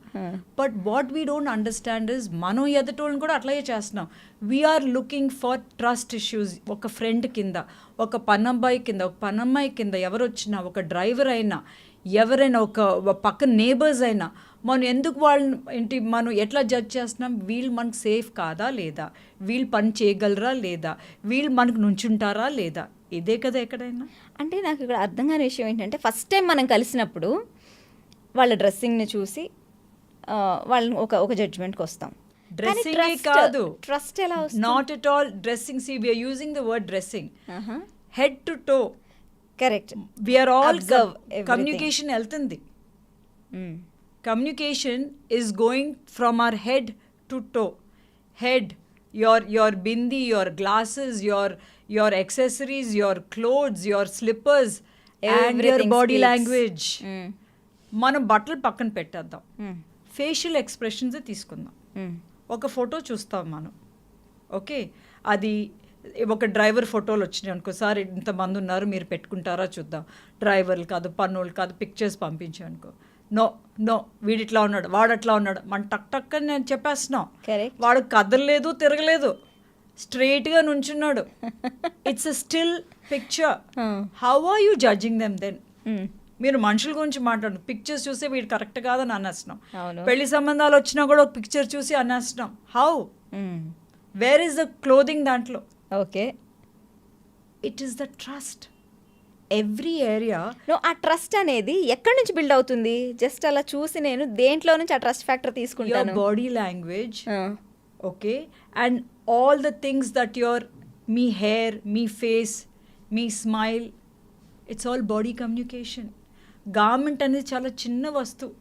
But what we don't understand is మనం ఎదుటోళ్ళని కూడా అట్లాగే చేస్తున్నాం. We are looking for trust issues. ఒక ఫ్రెండ్ కింద, ఒక పనబ్బాయి కింద, ఒక పనమ్మాయి కింద ఎవరు వచ్చినా, ఒక డ్రైవర్ అయినా, ఎవరైనా, ఒక పక్కన నేబర్స్ అయినా, మనం ఎందుకు వాళ్ళని ఏంటి మనం ఎట్లా జడ్జ్ చేస్తున్నాం? వీళ్ళు మనకు సేఫ్ కాదా లేదా, వీళ్ళు పని చేయగలరా లేదా, వీళ్ళు మనకు నుంచుంటారా లేదా, ఇదే కదా ఎక్కడైనా. అంటే నాకు ఇక్కడ అర్థం కాని విషయం ఏంటంటే, ఫస్ట్ టైం మనం కలిసినప్పుడు వాళ్ళ డ్రెస్సింగ్ని చూసి వాళ్ళని ఒక జడ్జ్మెంట్కి వస్తాం. డ్రెస్సింగ్ కాదు, ట్రస్ట్ ఎలా వస్తుంది? Not at all. Dressing, see we are using the word dressing, head to toe. Correct, we are all communication వెళ్తుంది. Communication is going from our head to toe. Head, your bindi, your glasses, your accessories, your clothes, your slippers, and your body language. మనం బట్టలు పక్కన పెట్టేద్దాం, facial expressions తీసుకుందాం. ఒక photo చూస్తాం మనం, okay, అది ఒక డ్రైవర్ ఫోటోలు వచ్చినాయి అనుకో, సార్ ఇంతమంది ఉన్నారు మీరు పెట్టుకుంటారా చూద్దాం. డ్రైవర్లు కాదు, పన్నులు కాదు, పిక్చర్స్ పంపించాం అనుకో, నో వీడు ఇట్లా ఉన్నాడు, వాడు అట్లా ఉన్నాడు, మన టక్ టక్ అని నేను చెప్పేస్తున్నాం. వాడు కదలలేదు, తిరగలేదు, స్ట్రైట్గా నుంచున్నాడు. It's a still picture. How are you judging them then? మీరు మనుషుల గురించి మాట్లాడు, పిక్చర్స్ చూసి వీడు కరెక్ట్ కాదని అనేస్తున్నాం. పెళ్లి సంబంధాలు వచ్చినా కూడా ఒక పిక్చర్ చూసి అనేస్తున్నాం. How? Where is the clothing దాంట్లో? Okay, it is the trust. Every area. ఆ ట్రస్ట్ అనేది ఎక్కడి నుంచి బిల్డ్ అవుతుంది? జస్ట్ అలా చూసి నేను దేంట్లో నుంచి ఆ ట్రస్ట్ ఫ్యాక్టర్ తీసుకుంటాను? Your body language, okay, and all the things that me hair, me face, me smile, it's all body communication. Garment అనేది చాలా చిన్న వస్తువు,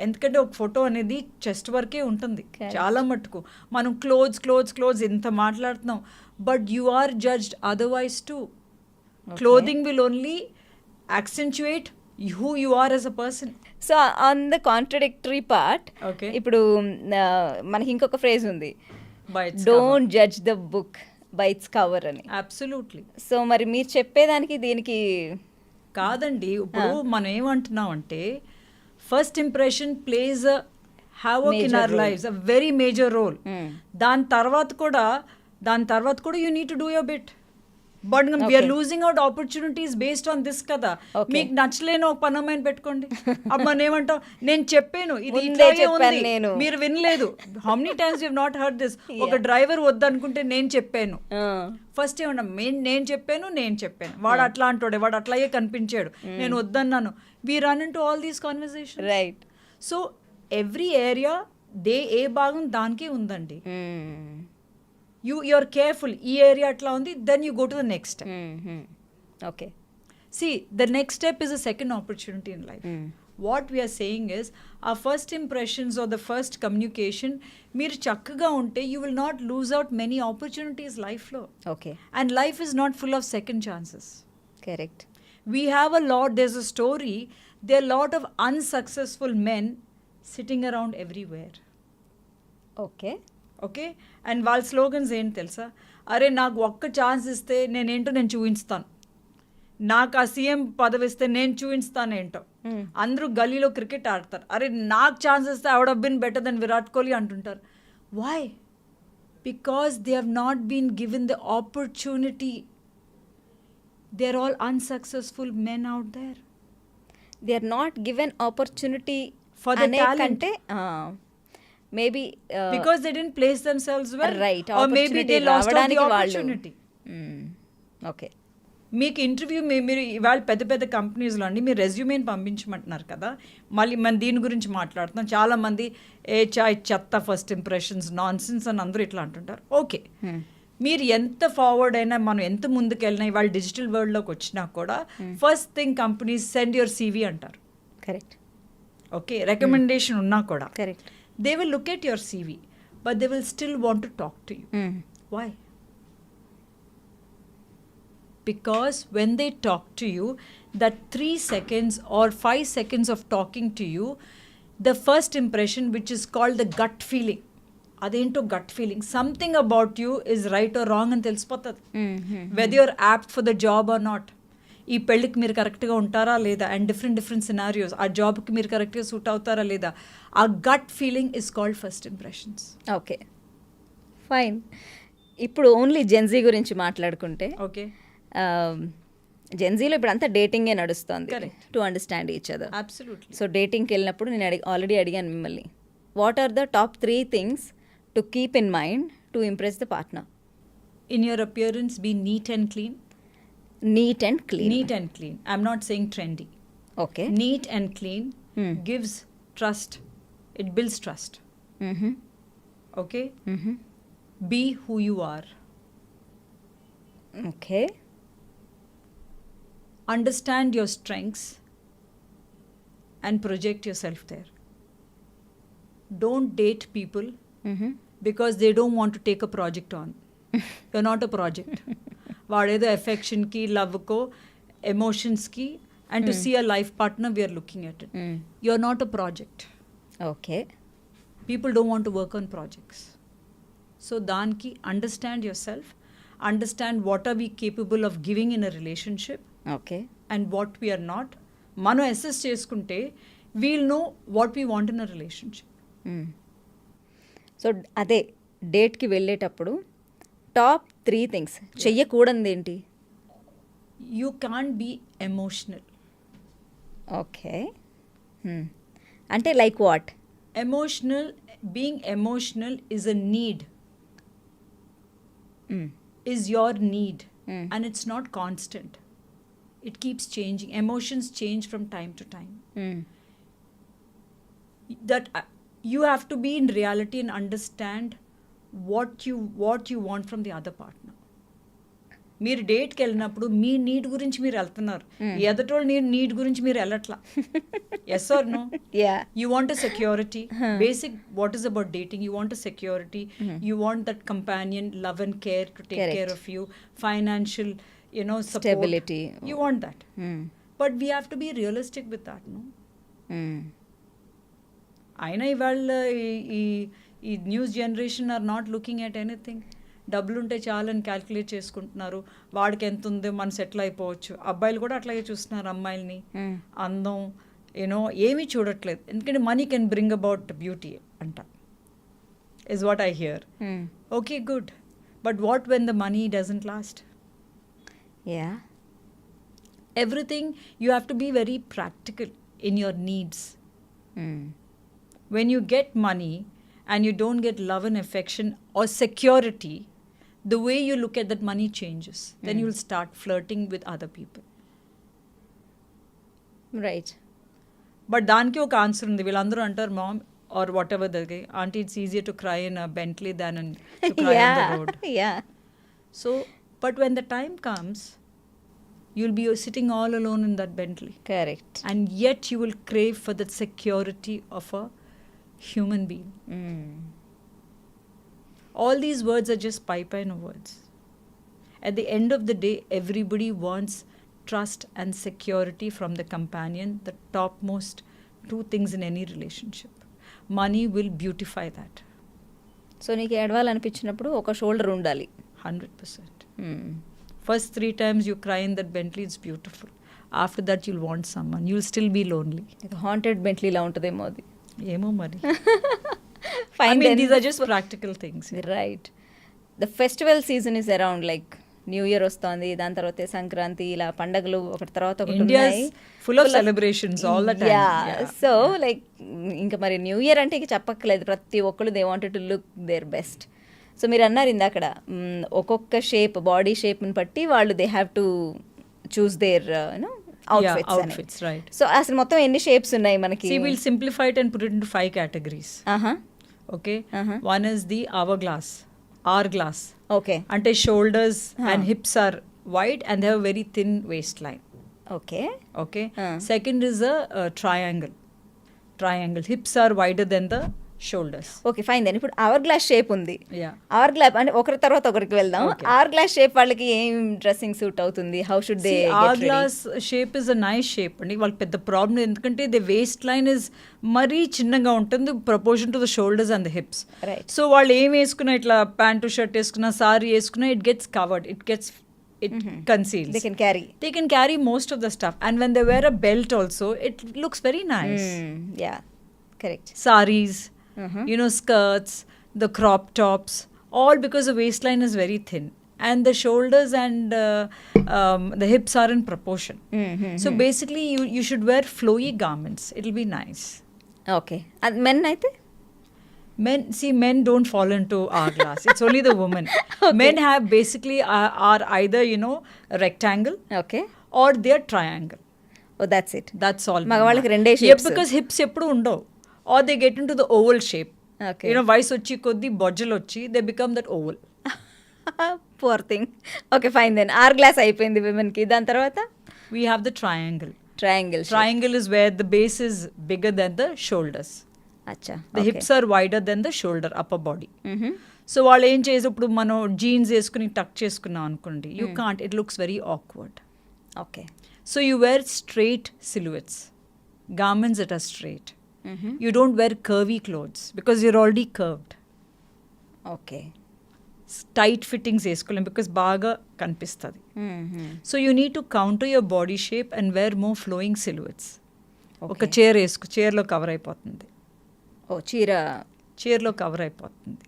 ఎందుకంటే ఒక ఫోటో అనేది చెస్ట్ వరకే ఉంటుంది. చాలా మట్టుకు మనం క్లోత్స్ ఎంత మాట్లాడుతున్నాం, but you are judged otherwise too. Clothing will only accentuate who you are as a person. So on the contradictory part, Okay. ఇప్పుడు మనకి ఇంకొక ఫ్రేజ్ ఉంది, By its don't judge the book by its cover అని. Absolutely. So మరి మీరు చెప్పేదానికి దీనికి కాదండి, ఇప్పుడు మనం ఏమంటున్నాం అంటే first impression place havoc in our lives, a very major role. దాని తర్వాత కూడా you need to do your bit. But we are losing out opportunities based on this కదా. మీకు నచ్చలేని ఒక పనమైన పెట్టుకోండి, అప్పుడు మనం ఏమంటాం, నేను చెప్పాను ఇది ఇట్లాగే ఉంది, మీరు వినలేదు. How many times you have not heard this? ఒక డ్రైవర్ వద్దనుకుంటే నేను చెప్పాను, ఫస్ట్ ఏమన్నా నేను చెప్పాను, వాడు అట్లా అంటాడు, వాడు అట్లాగే కనిపించాడు, నేను వద్దన్నాను. We run into all these conversation, right? So every area ఏ భాగం దానికే ఉందండి. you're careful, ee area atla undi, then you go to the next step. Okay. See, the next step is a second opportunity in life. What we are saying is, our first impressions or the first communication, meer chakkaga unte, you will not lose out many opportunities life lo. Okay. And life is not full of second chances. Correct. We have there's a story, there are a lot of unsuccessful men sitting around everywhere. Okay. Okay, and వాళ్ళ slogans ఏంటి తెలుసా? అరే నాకు ఒక్క chance ఇస్తే నేనేంటో నేను చూపిస్తాను, నాకు ఆ సీఎం పదవి ఇస్తే నేను చూపిస్తాను ఏంటో. అందరూ గల్లీలో క్రికెట్ ఆడతారు, అరే నాకు ఛాన్స్ ఇస్తే I would have been better then Virat Kohli అంటుంటారు. Why? Because they have not been given the opportunity. They are all unsuccessful men out there. They are not given opportunity for the talent. Maybe because they didn't place themselves well, right, or maybe they lost out the opportunity. Okay. మీకు interview మీరు ఇవాళ పెద్ద కంపెనీస్లో అండి మీరు రెజ్యూమేని పంపించమంటున్నారు కదా, మళ్ళీ మనం దీని గురించి మాట్లాడుతున్నాం. చాలామంది చెత్త ఫస్ట్ ఇంప్రెషన్స్, నాన్ సెన్స్ అని అందరూ ఇట్లా అంటుంటారు. ఓకే, మీరు ఎంత ఫార్వర్డ్ అయినా, మనం ఎంత ముందుకెళ్ళినా, ఇవాళ డిజిటల్ వరల్డ్లోకి వచ్చినా కూడా first thing companies send your CV అంటారు. కరెక్ట్. ఓకే, రికమెండేషన్ ఉన్నా కూడా correct, they will look at your CV, but they will still want to talk to you. Why? Because when they talk to you, that 3 seconds or 5 seconds of talking to you, the first impression, which is called the gut feeling, adento gut feeling, something about you is right or wrong and telisipothadi, whether you're apt for the job or not. ఈ పెళ్ళికి మీరు కరెక్ట్గా ఉంటారా లేదా, and different scenarios, ఆ జాబ్కి మీరు కరెక్ట్గా సూట్ అవుతారా లేదా, ఆ gut feeling is called first impressions. Okay, fine. ఇప్పుడు ఓన్లీ జెన్జీ గురించి మాట్లాడుకుంటే, ఓకే, జెన్జీలో ఇప్పుడు అంతా డేటింగే నడుస్తుంది. Correct. To understand each other. Absolutely. So డేటింగ్కి వెళ్ళినప్పుడు నేను ఆల్రెడీ అడిగాను మిమ్మల్ని, what are the top 3 things to keep in mind to impress the partner? In your appearance be neat and clean. Neat and clean. Neat and clean. I'm not saying trendy. Okay. Neat and clean gives trust. It builds trust. Okay? Be who you are. Okay. Understand your strengths and project yourself there. Don't date people because they don't want to take a project on. You're not a project. వాడేదో ఎఫెక్షన్కి, లవ్కో, ఎమోషన్స్కి, and to see a life partner we are looking at it. You are not a project. Okay. People don't want to work on projects. So దానికి understand yourself, understand what are we capable of giving in a relationship, okay, and what we are not. మనం assess చేసుకుంటే we'll know what we want in a relationship. So అదే డేట్కి వెళ్ళేటప్పుడు top 3 things చెయ్యకూడదు ఏంటి? You can't be emotional. Okay, అంటే like what? Being emotional is a need. Is your need, and it's not constant. It keeps changing. Emotions change from time to time. That you have to be in reality and understand what you want from the other partner. మీరు డేట్కి వెళ్ళినప్పుడు మీ need గురించి మీరు వెళ్తున్నారు, ఎదటోళ్ళు need గురించి మీరు వెళ్ళట్లా. Yes or no? You want a security. Basic what is about dating, you want a security, you want that companion love and care to take care of you, financial support. Stability. You want that. But we have to be realistic with that, no? అయినా ఇవాళ ఈ news generation are not looking at anything. డబ్బులు ఉంటే చాలని calculate చేసుకుంటున్నారు. వాడికి ఎంత ఉందో మనం సెటిల్ అయిపోవచ్చు. అబ్బాయిలు కూడా అట్లాగే చూస్తున్నారు అమ్మాయిల్ని. అందం ఏమీ చూడట్లేదు. ఎందుకంటే money can bring about beauty అంట, is what I hear. Okay, good. But what when the money doesn't last? Everything you have to be very practical in your needs. When you get money and you don't get love and affection or security, the way you look at that money changes. Then you will start flirting with other people. Right. But దానికి ఒక answer ఉంది. వీళ్ళందరూ అంటారు, ma'am or whatever the guy, auntie, it's easier to cry in a Bentley than to cry on the road. So, but when the time comes, you'll be sitting all alone in that Bentley. Correct. And yet you will crave for that security of a human being. All these words are just pipeline words. At the end of the day, everybody wants trust and security from the companion, the topmost two things in any relationship. Money will beautify that. So నీకు ఏడవాలనిపించినప్పుడు ఒక shoulder ఉండాలి. 100%. First 3 times you cry in that Bentley, it's beautiful. After that you'll want someone. You'll still be lonely. Haunted బెంట్లీలా ఉంటుందేమో అది. ఏమో మరి. Fine, I mean, then. these are just practical things. Right. The festival season is around, like new year వస్తుంది, దాని తర్వాత సంక్రాంతి, ఇలా పండగలు ఒకటి తర్వాత ఒకటి India's ఉన్నాయి. full of celebrations all the time. So like ఇంకా మరి న్యూ ఇయర్ అంటే ఇక చెప్పక్కర్లేదు, ప్రతి ఒక్కరు they wanted to look their best. So మీరు అన్నారు ఇందాకడ, ఒక్కొక్క షేప్, బాడీ షేప్ని బట్టి వాళ్ళు they have to choose their outfits, right. So అసలు మొత్తం ఎన్ని షేప్స్ ఉన్నాయి మనకి? See, we'll simplify it and put it into 5 categories. Okay. One is the hourglass. Okay. Ante shoulders and hips are wide and they have a very thin waistline. Okay. Okay. Second is a triangle. Hips are wider than the shoulders. Okay, fine. Then ఇప్పుడు hourglass shape ఉంది. Yeah. Hourglass అంటే ఒకరి తర్వాత ఒకరికి వెళ్దాం. Okay. Hour glass shape వాళ్ళకి ఏం dressing suit అవుతుంది? How should they? hourglass shape is a nice shape అండి. వాళ్ళకి పెద్ద ప్రాబ్లం ఎందుకంటే ద వేస్ట్ లైన్ ఇస్ మరీ చిన్నగా ఉంటుంది proportion to the shoulders and the hips. Right. So వాళ్ళు ఏం వేసుకున్నా, ఇట్లా ప్యాంటు షర్ట్ వేసుకున్నా, సారీ వేసుకున్నా, it gets covered, it conceals. They can carry. They can carry most of the stuff, and when they wear a belt also, it looks very nice. Yeah, correct. Saris, skirts, the crop tops, all because the waistline is very thin and the shoulders and the hips are in proportion. So basically you should wear flowy garments. It'll be nice. Okay. అది men అయితే? Men don't fall into hourglass. It's only the women. Okay. Men have basically are either rectangle, okay, or they're triangle. Oh that's it. That's all. మగవాళ్ళకి రెండే Yeah, shapes. because hips ఎప్పుడు ఉండవు, or they get into the oval shape. Okay. వయసు వచ్చి కొద్ది బొజ్జలు వచ్చి they become that oval. Poor thing. Okay, fine. Then hourglass అయిపోయింది విమెన్కి. దాని తర్వాత We have the triangle. Triangle. Triangle is where the base is bigger than the shoulders. అచ్చా. The hips are wider than the shoulder, upper body. So వాళ్ళు ఏం చేసి, ఇప్పుడు మనం జీన్స్ వేసుకుని టక్ చేసుకున్నాం అనుకోండి, you can't, it looks very awkward. Okay. So you wear straight silhouettes, garments that are straight. You don't wear curvy clothes because you're already curved. Okay. Tight fittings వేసుకోలేం because బాగా కనిపిస్తుంది. So you need to counter your body shape and wear more flowing silhouettes. ఒక చైర్లో cover అయిపోతుంది. ఓ చీరలో cover అయిపోతుంది.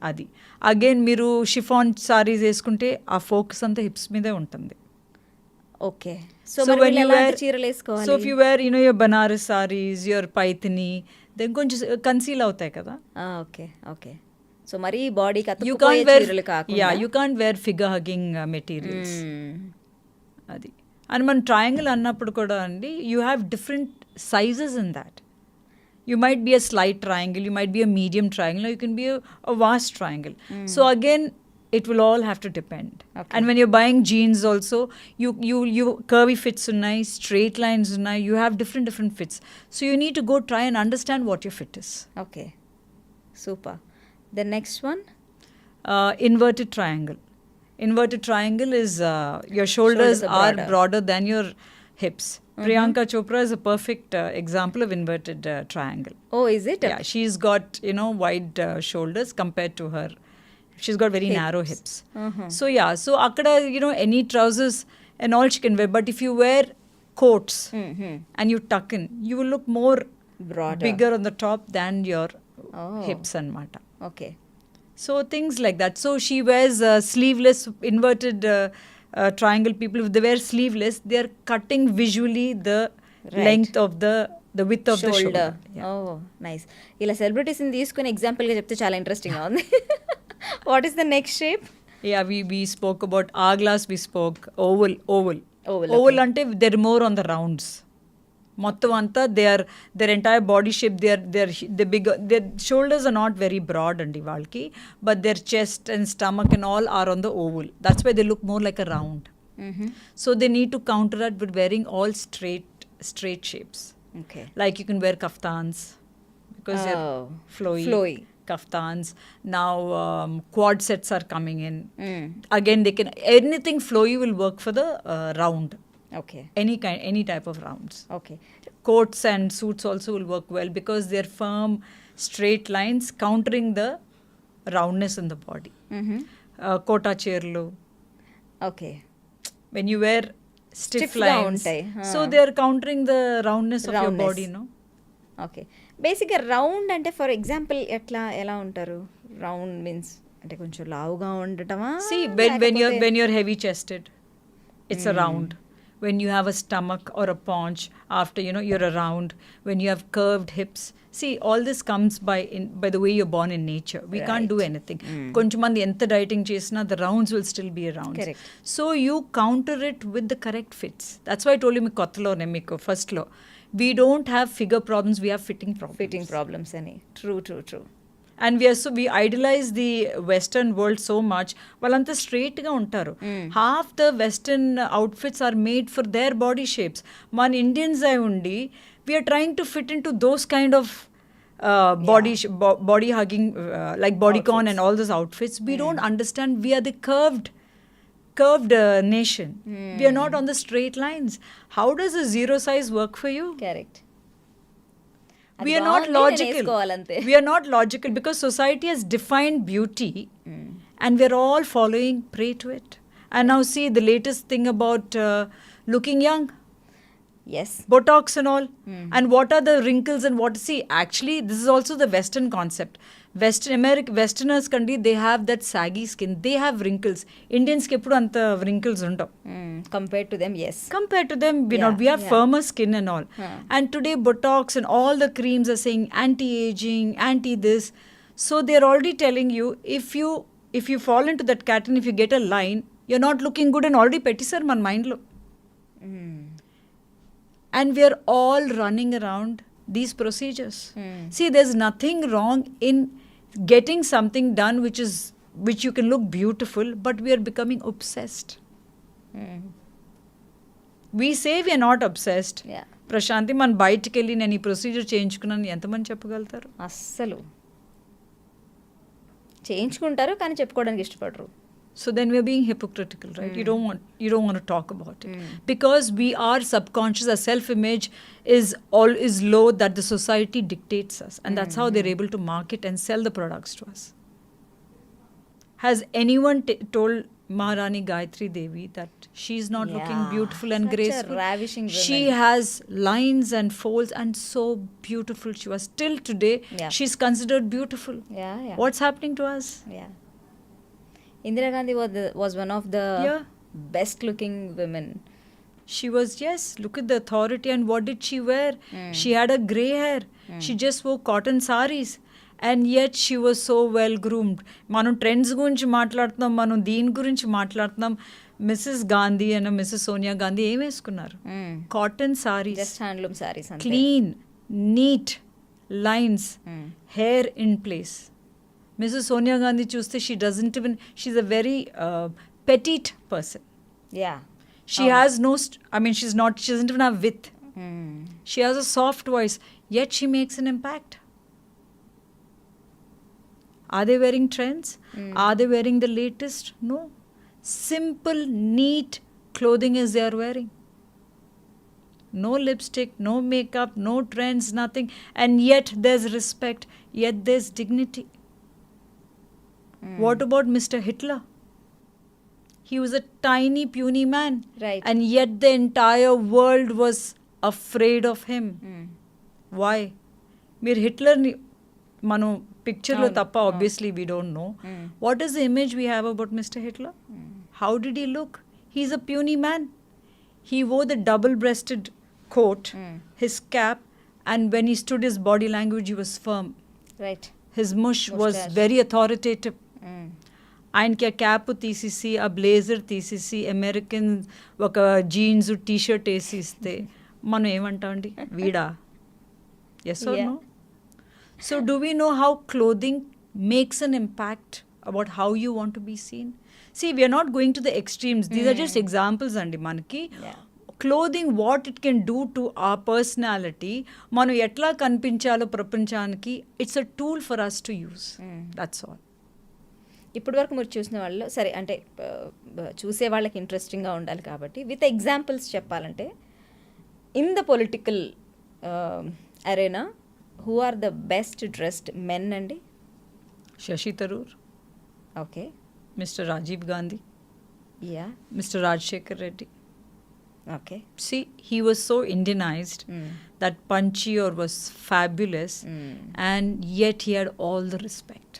అది again మీరు chiffon saris వేసుకుంటే ఆ ఫోకస్ అంతా హిప్స్ మీదే ఉంటుంది. Okay. So when you wear చీరలు వేసుకోవాలి. So if you wear your Banaras sarees, your Paithani, then కొంచెం కన్సీల్ అవుతాయి కదా. ఓకే. ఓకే. సో మరి బాడీకి you అతుక్కుపోయే can't wear చీరలు కాకుండా. yeah, you can't wear figure hugging materials. అది అండ్ మన ట్రయాంగిల్ అన్నప్పుడు కూడా అండి you have different sizes in that. You might be a slight triangle, you might be a medium triangle, or you can be a vast triangle. So again, it will all have to depend. Okay. And when you're buying jeans also, you curvy fits unnai, straight lines unnai, you have different fits. So you need to go try and understand what your fit is. Okay, super. The next one? Inverted triangle. Inverted triangle is your shoulders are broader than your hips. Priyanka Chopra is a perfect example of inverted triangle. Oh, is it? Yeah, she's got, wide shoulders compared to her. She's got very narrow hips. So yeah, so akada, any trousers and all she can wear. But if you wear coats and you tuck in, you will look more Broader. bigger on the top than your hips and mata. Okay. So things like that. So she wears sleeveless inverted triangle. People, if they wear sleeveless, they are cutting visually the length of the width of the shoulder. Yeah. Oh, nice. ఇలా సెలబ్రిటీస్ని తీసుకుని ఎగ్జాంపుల్గా చెప్తే చాలా ఇంట్రెస్టింగ్గా ఉంది. What is the next shape? Yeah, we spoke about hourglass, we spoke oval. Oval, Oval ante they're more on the rounds. మొత్తం అంతా their entire body shape, they're bigger. Their shoulders are not very broad అండి వాళ్ళకి, but their chest and stomach and all are on the oval. That's why they look more like a round. So they need to counter that with wearing all straight shapes. Okay. Like you can wear kaftans because they're flowy kaftans. Now quad sets are coming in. Again, anything flowy will work for the round. Okay. Any type of rounds. Okay. Coats and suits also will work well because they're firm, straight lines countering the roundness in the body. Kota chairlu. Okay. When you wear stiff Stiff-ga lines, untai. so they're countering the roundness of your body, no? Okay. బేసిక్గా round అంటే for example ఎలా ఉంటారు? Round means అంటే కొంచెం లావుగా ఉండటమా? See, when you're heavy chested, it's a round. When you have a stomach or a paunch, after you're a round. When you have curved hips, see, all this comes by the way you're born in nature. We can't do anything. Konchmandi enta dieting chesina, the rounds will still be rounds. Correct. So you counter it with the correct fits. That's why I told you me kottalo nemiko first lo. We don't have figure problems, we have fitting problems. Fitting problems అని. True. And we idolize the Western world so much. Valanta straight ga untaru. Half the Western outfits are made for their body shapes. Man Indians ay undi, we are trying to fit into those kind of body hugging, like bodycon and all those outfits. We don't understand. We are the curved nation. We are not on the straight lines. How does a zero size work for you? Correct. We are not logical. We are not logical because society has defined beauty and we are all following prey to it. And now see the latest thing about looking young. Yes. Botox and all. And what are the wrinkles and what? See, actually, this is also the Western concept. Westerners country, they have that saggy skin. They have wrinkles. Indians ke eppudu anta wrinkles undav. Compared to them, yes. Compared to them, we have firmer skin and all. And today, Botox and all the creams are saying anti-aging, anti-this. So they're already telling you, if you fall into that cat and if you get a line, you're not looking good and already pettisar man mind lo. And we're all running around these procedures. See, there's nothing wrong in getting something done which you can look beautiful, but we are becoming obsessed. We say we are not obsessed. Yeah. Prashanti మన బయటికి వెళ్ళి నేను ఈ procedure చేయించుకున్నాను ఎంతమంది చెప్పగలుగుతారు? అస్సలు చేయించుకుంటారు కానీ చెప్పుకోవడానికి ఇష్టపడరు. So then we're being hypocritical, right? You don't want to talk about it because we are subconscious. Our self-image is low that the society dictates us, and that's how they're able to market and sell the products to us. Has anyone told Maharani Gayatri Devi that she's not looking beautiful and such graceful? a ravishing woman. She has lines and folds and so beautiful she was. Till today, she's considered beautiful. Yeah. What's happening to us? Yeah. Indira Gandhi was one of the best looking women. She was, yes, look at the authority. And what did she wear? She had a grey hair. She just wore cotton saris. And yet she was so well groomed. మనం trends గురించి మాట్లాడుతున్నాం, మనం దీని గురించి మాట్లాడుతున్నాం. Mrs Gandhi and Mrs Sonia Gandhi ఏం వేసుకున్నారు? Cotton saris, just handloom saris, clean, neat lines, hair in place. Mrs. Sonia Gandhi చూస్తే she doesn't even, she's a very petite person. Yeah She has no, she doesn't even have width. She has a soft voice, yet she makes an impact. Are they wearing trends? Are they wearing the latest? No. Simple, neat clothing is they are wearing. No lipstick, no makeup, no trends, nothing. And yet there's respect, yet there's dignity. What about Mr. Hitler? He was a tiny, puny man. Right. And yet the entire world was afraid of him. Why? Mir Hitler ni manu picture lo tappa, obviously we don't know. What is the image we have about Mr. Hitler? How did he look? He's a puny man. He wore the double-breasted coat, his cap, and when he stood, his body language, he was firm. Right. His was very authoritative. ఆయనకి ఆ cap తీసేసి ఆ blazer తీసేసి American ఒక jeans T shirt వేసి ఇస్తే మనం ఏమంటామండి? వీడా? Yes or no? So do we know how clothing makes an impact about how you want to be seen? See we are not going to the extremes, these are just examples అండి. మనకి clothing what it can do to a personality, మనం ఎట్లా కనిపించాలో ప్రపంచానికి, it's a tool for us to use. That's all. ఇప్పటి వరకు మీరు చూసిన వాళ్ళు సరే అంటే చూసే వాళ్ళకి ఇంట్రెస్టింగ్గా ఉండాలి కాబట్టి విత్ ఎగ్జాంపుల్స్ చెప్పాలంటే in the political arena who are the best dressed men అండి? Shashi Tharoor, okay, mister Rajiv Gandhi, yeah, mister Rajasekhar Reddy. Okay. See, he was so Indianized that Panchior was fabulous, and yet he had all the respect.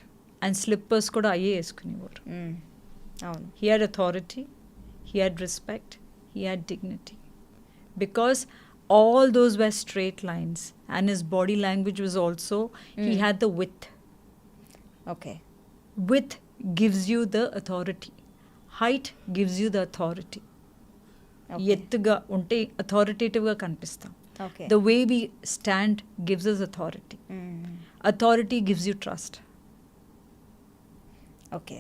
And slippers kuda aye eskunevaru. అవును. He had authority, he had respect, he had dignity. Because all those were straight lines, and his body language was also, he had the width. Okay. Width gives you the authority. Height gives you the authority. ఎత్తుగా ఉంటే అథారిటేటివ్గా కనిపిస్తాం. Okay. The way we stand gives us authority. Authority gives you trust. Okay.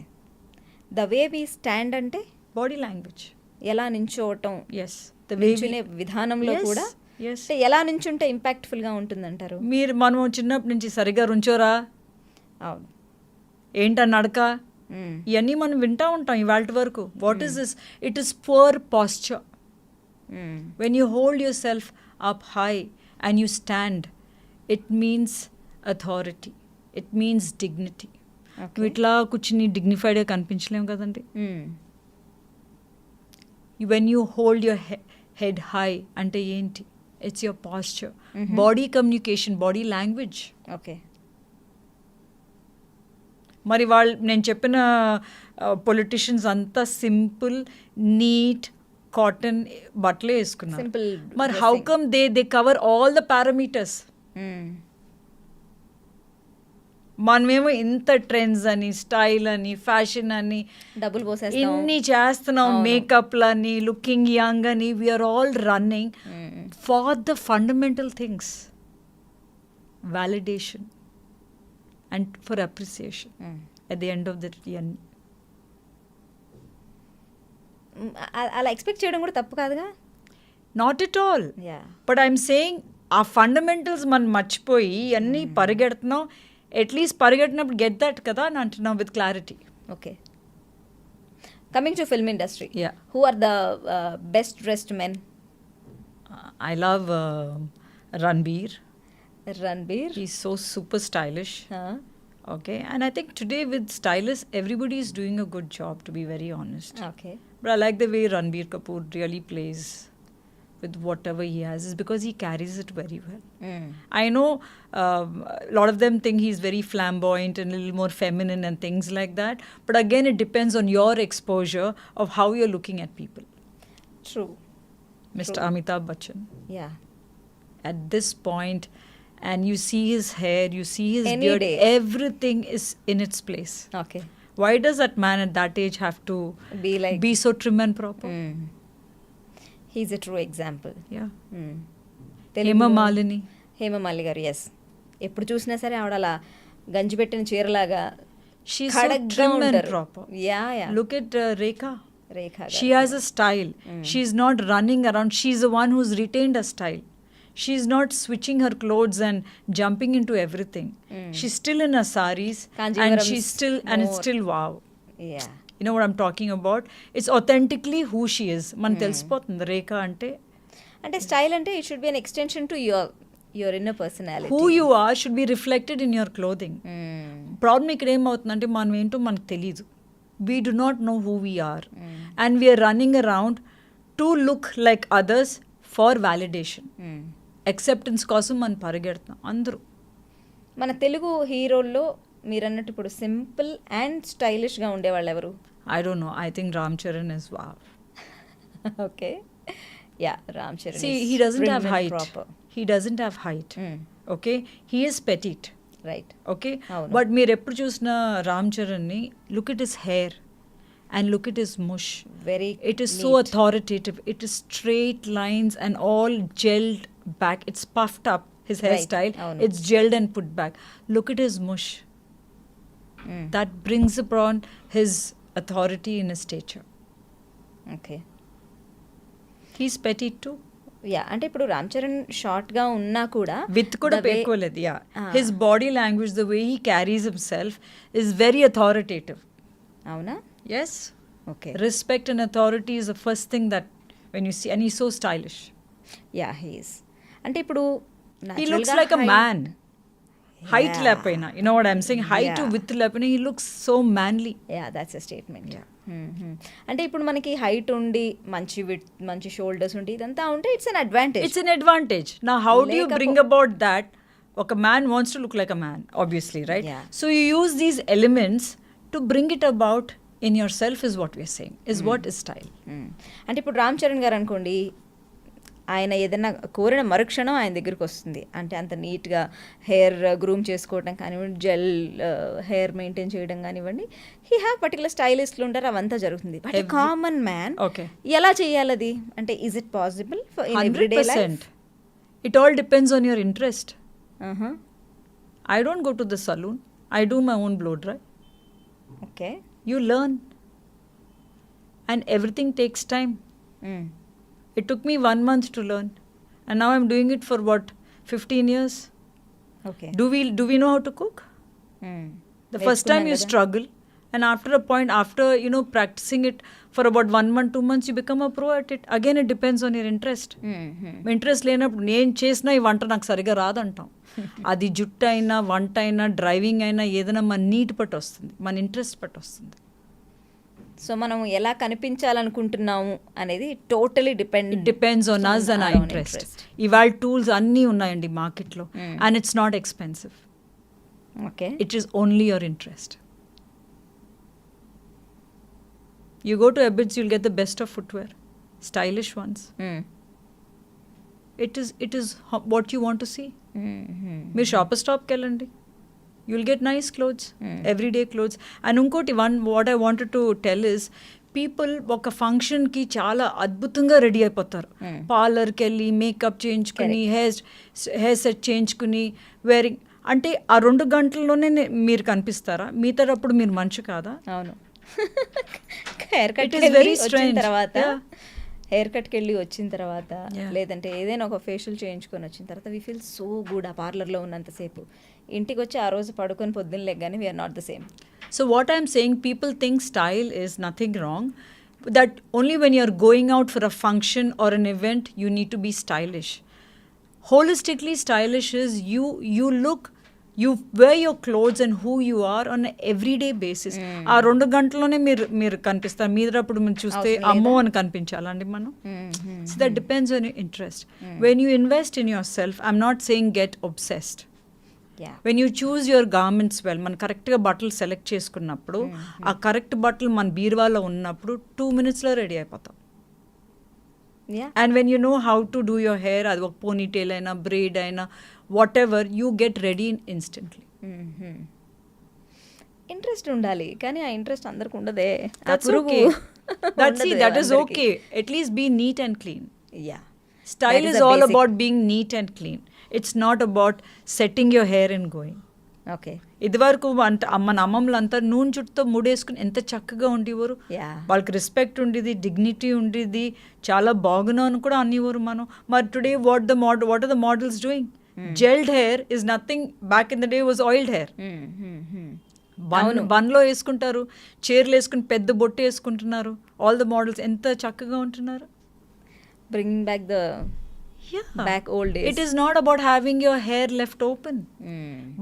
The way we stand అంటే body language, ఎలా నించోవటం, yes, నించునే విధానంలో కూడా అంటే ఎలా నించుంటే ఇంపాక్ట్ఫుల్గా ఉంటుందంటారు? మనం చిన్నప్పటి నుంచి సరిగా రుంచోరా, అవును, ఏంటా నడక, ఇవన్నీ మనం వింటూ ఉంటాం ఇవాళ వరకు. What is this? It is poor posture. When you hold yourself up high and you stand, it means authority, it means dignity. నువ్వు ఇట్లా కూర్చుని డిగ్నిఫైడ్గా కనిపించలేము కదండి. When you hold your head high అంటే ఏంటి? It's your posture, body communication, body language. Okay. మరి నేను చెప్పిన politicians అంతా సింపుల్, నీట్, కాటన్ బట్టలే వేసుకున్నారు. మరి how come they cover all the parameters? మనమేమో ఇంత ట్రెండ్స్ అని, స్టైల్ అని, ఫ్యాషన్ అని డబ్బులు పోసేస్తాం, ఇన్ని చేస్తున్నాం, మేకప్లని, లుకింగ్ యంగ్ అని. We are all running for the fundamental things, validation and for appreciation at the end of the year. అలా ఎక్స్పెక్ట్ చేయడం కూడా తప్పు కాదుగా? Not at all. Yeah. But I'm saying ఆ ఫండమెంటల్స్ మనం మర్చిపోయి అన్నీ పరిగెడుతున్నాం. అట్లీస్ట్ పరిగెట్టినప్పుడు గెట్ దట్ కదా అని అంటున్నాం with clarity. Okay. Coming to film industry, Yeah. Who are the best dressed men? I love Ranbir. Ranbir. He's so super stylish. Okay. And I think today with stylists, everybody is doing a good job, to be very honest. Okay. But I like the way Ranbir Kapoor really plays with whatever he has, is because he carries it very well. I know a lot of them think he's very flamboyant and a little more feminine and things like that. But again, it depends on your exposure of how you're looking at people. True. Mr. Amitabh Bachchan. Yeah. At this point, and you see his hair, you see his Any beard, day. everything is in its place. Okay. Why does that man at that age have to Be like be so trim and proper? He is a true example. Yeah. తెలుగులో Hema Hema Malini గారు, yes, ఎప్పుడు చూసినా సరే ఆవిడ అలా గంజి పెట్టిన చీరలాగా She's so ఖడగ్గా trim and ఉంటారు. proper. Yeah yeah Look at Rekha. Rekha She has a style. She's not running around. She's the one who's retained a style. She's not switching her clothes and jumping into everything. She's still in her saris, and Kanjivaram she's still, and it's more. still wow. Yeah You know what I'm talking about? It's authentically who she is. Man తెలిసిపోతుంది రేఖ అంటే అంటే style అంటే it should be an extension to your inner personality. who you are should be reflected in your clothing. Problem ఇక్కడ ఏమవుతుందంటే మనం ఏంటో మనకు తెలీదు. We do not know who we are. And we are running around to look like others for validation. Acceptance కోసం మనం పరిగెడుతున్నాం అందరూ. మన తెలుగు హీరోల్లో మీరు అన్నట్టు ఇప్పుడు సింపుల్ అండ్ స్టైలిష్గా ఉండేవాళ్ళు ఎవరు? I don't know. I think Ram Charan is wow. Okay, yeah, Ram Charan. See, he doesn't have height. He doesn't have height. Okay? He is petite. Right. Okay? అవును. But మీరు ఎప్పుడు చూసిన రామ్ చరణ్ని, look at his hair and look at his mush. Very It is so authoritative. It is straight lines and all gelled back. It's puffed up, his Right. hairstyle. అవును. It's gelled and put back. Look at his mush. That brings upon his authority in his stature. Okay. He's petite too. Yeah, అంటే ఇప్పుడు రామ్ చరణ్ షార్ట్గా ఉన్నా కూడా With kuda the way- pekoలేదు, yeah. Ah. His body language, the way he carries himself is very authoritative. అవునా? Yes. Okay. Respect and authority is the first thing that when you see, and he's so stylish. Yeah, he's. అంటే ఇప్పుడు He natural looks గా like a height- man. Height Yeah. లేపైనా, you know what I'm saying? Height to Yeah. width లేపైనా, he looks so manly. Yeah, that's a statement. Yeah. అంటే ఇప్పుడు మనకి height ఉండి మంచి shoulders ఉండి ఇదంతా ఉంటే it's an advantage. It's an advantage. Now, how do you bring Lekapo- about that? Okay, a man wants to look like a man, obviously, right? Yeah. So you use these elements to bring it about in yourself, is what we're saying, is what is style. అంటే ఇప్పుడు రామ్ చరణ్ గారు అనుకోండి, ఆయన ఏదైనా కోరిన మరుక్షణం ఆయన దగ్గరికి వస్తుంది. అంటే అంత నీట్గా హెయిర్ గ్రూమ్ చేసుకోవడం కానివ్వండి, జెల్ హెయిర్ మెయింటైన్ చేయడం కానివ్వండి, హీ హ్యావ్ పర్టికులర్ స్టైలిస్ట్లు ఉంటారు, అవంతా జరుగుతుంది. But common man Okay. ఎలా చేయాలి అది? అంటే is it possible in everyday life? 100%. It all depends on your interest. I don't go to the salon. I do my own blow dry. Okay. You learn. And everything takes time. It took me 1 month to learn. And now I'm doing it for what? 15 years? Okay. Do we know how to cook? The first time you struggle, and after a point, after practicing it for about 1 month, 2 months, you become a pro at it. Again, it depends on your interest. Interest లేనప్పుడు నేను చేసిన ఈ వంట నాకు సరిగా రాదంటాం. అది జుట్టు అయినా, వంట అయినా, డ్రైవింగ్ అయినా, ఏదైనా మన నీట్ పట్టి వస్తుంది, మన ఇంట్రెస్ట్ పట్టి వస్తుంది. సో మనం ఎలా కనిపించాలనుకుంటున్నాము అనేది totally It depends on us and our interest. ఇవాళ టూల్స్ అన్నీ ఉన్నాయండి మార్కెట్లో, and it's not expensive. Okay. It is only your interest. You go to Ebbets, you'll get the best of footwear, stylish ones. It is what you want to see. మీరు shopper స్టాప్కి వెళ్ళండి, you'll get nice clothes, everyday clothes. And ఇంకోటి what I wanted to tell is, people ఒక ఫంక్షన్కి చాలా అద్భుతంగా ready అయిపోతారు. పార్లర్కి వెళ్ళి మేకప్ చేయించుకుని, హెయిర్ సెట్ చేయించుకుని, వేరింగ్ అంటే ఆ 2 గంటల్లోనే మీరు కనిపిస్తారా? మిగతాటప్పుడు మీరు మనిషి కాదా? అవును. Hair cut It is very strange. తర్వాత Yeah. హెయిర్ కట్కి వెళ్ళి వచ్చిన తర్వాత, Yeah. లేదంటే ఏదైనా ఒక ఫేషియల్ చేయించుకొని వచ్చిన తర్వాత వి ఫీల్ సో గుడ్ ఆ పార్లర్లో ఉన్నంతసేపు. ఇంటికి వచ్చి ఆ రోజు పడుకొని పొద్దున్న లెగ్గానే we are not the same. So what I'm saying, people think style is nothing wrong, that only when you're going out for a function or an event, you need to be stylish. Holistically, stylish is you look, you wear your clothes and who you are on an everyday basis. ఆ 2 గంటల్లోనే మీరు కనిపిస్తారు. మీరప్పుడు మీరు చూస్తే అమ్మో అని కనిపించాలండి మనం. So that depends on your interest. When you invest in yourself, I'm not saying get obsessed. Yeah. When you choose your garments well, మనం కరెక్ట్గా బట్టలు సెలెక్ట్ చేసుకున్నప్పుడు, ఆ కరెక్ట్ బట్టలు మన బీరువాలో ఉన్నప్పుడు 2 minutesలో రెడీ అయిపోతాం. Yeah. And when you know how to do your hair, అది ఒక పోనీటైల్ అయినా, బ్రేడ్ అయినా, what ever, you get ready instantly. Interest ఉండాలి, కానీ ఆ ఇంట్రెస్ట్ అందరికి ఉండదే. That's okay. That is okay. At least be neat and clean. Yeah, Style is all about being neat and clean. It's not about setting your hair and going. Okay. ఇదివరకు మన అమ్మమ్మలంతా నూనె చుట్టుతో ముడేసుకుని ఎంత చక్కగా ఉండేవారు. యా, వాళ్ళకి respect ఉండేది, dignity ఉండేది, చాలా బాగున్నావు అని కూడా అనేవారు మనం. మరి today what are the models doing? Gelled hair is nothing. Back in the day was oiled hair. బన్లో వేసుకుంటారు, చీరలు వేసుకుని పెద్ద బొట్టు వేసుకుంటున్నారు. ఆల్ ద మోడల్స్ ఎంత చక్కగా ఉంటున్నారు. Bringing back the back old days. It is not about having your hair left open,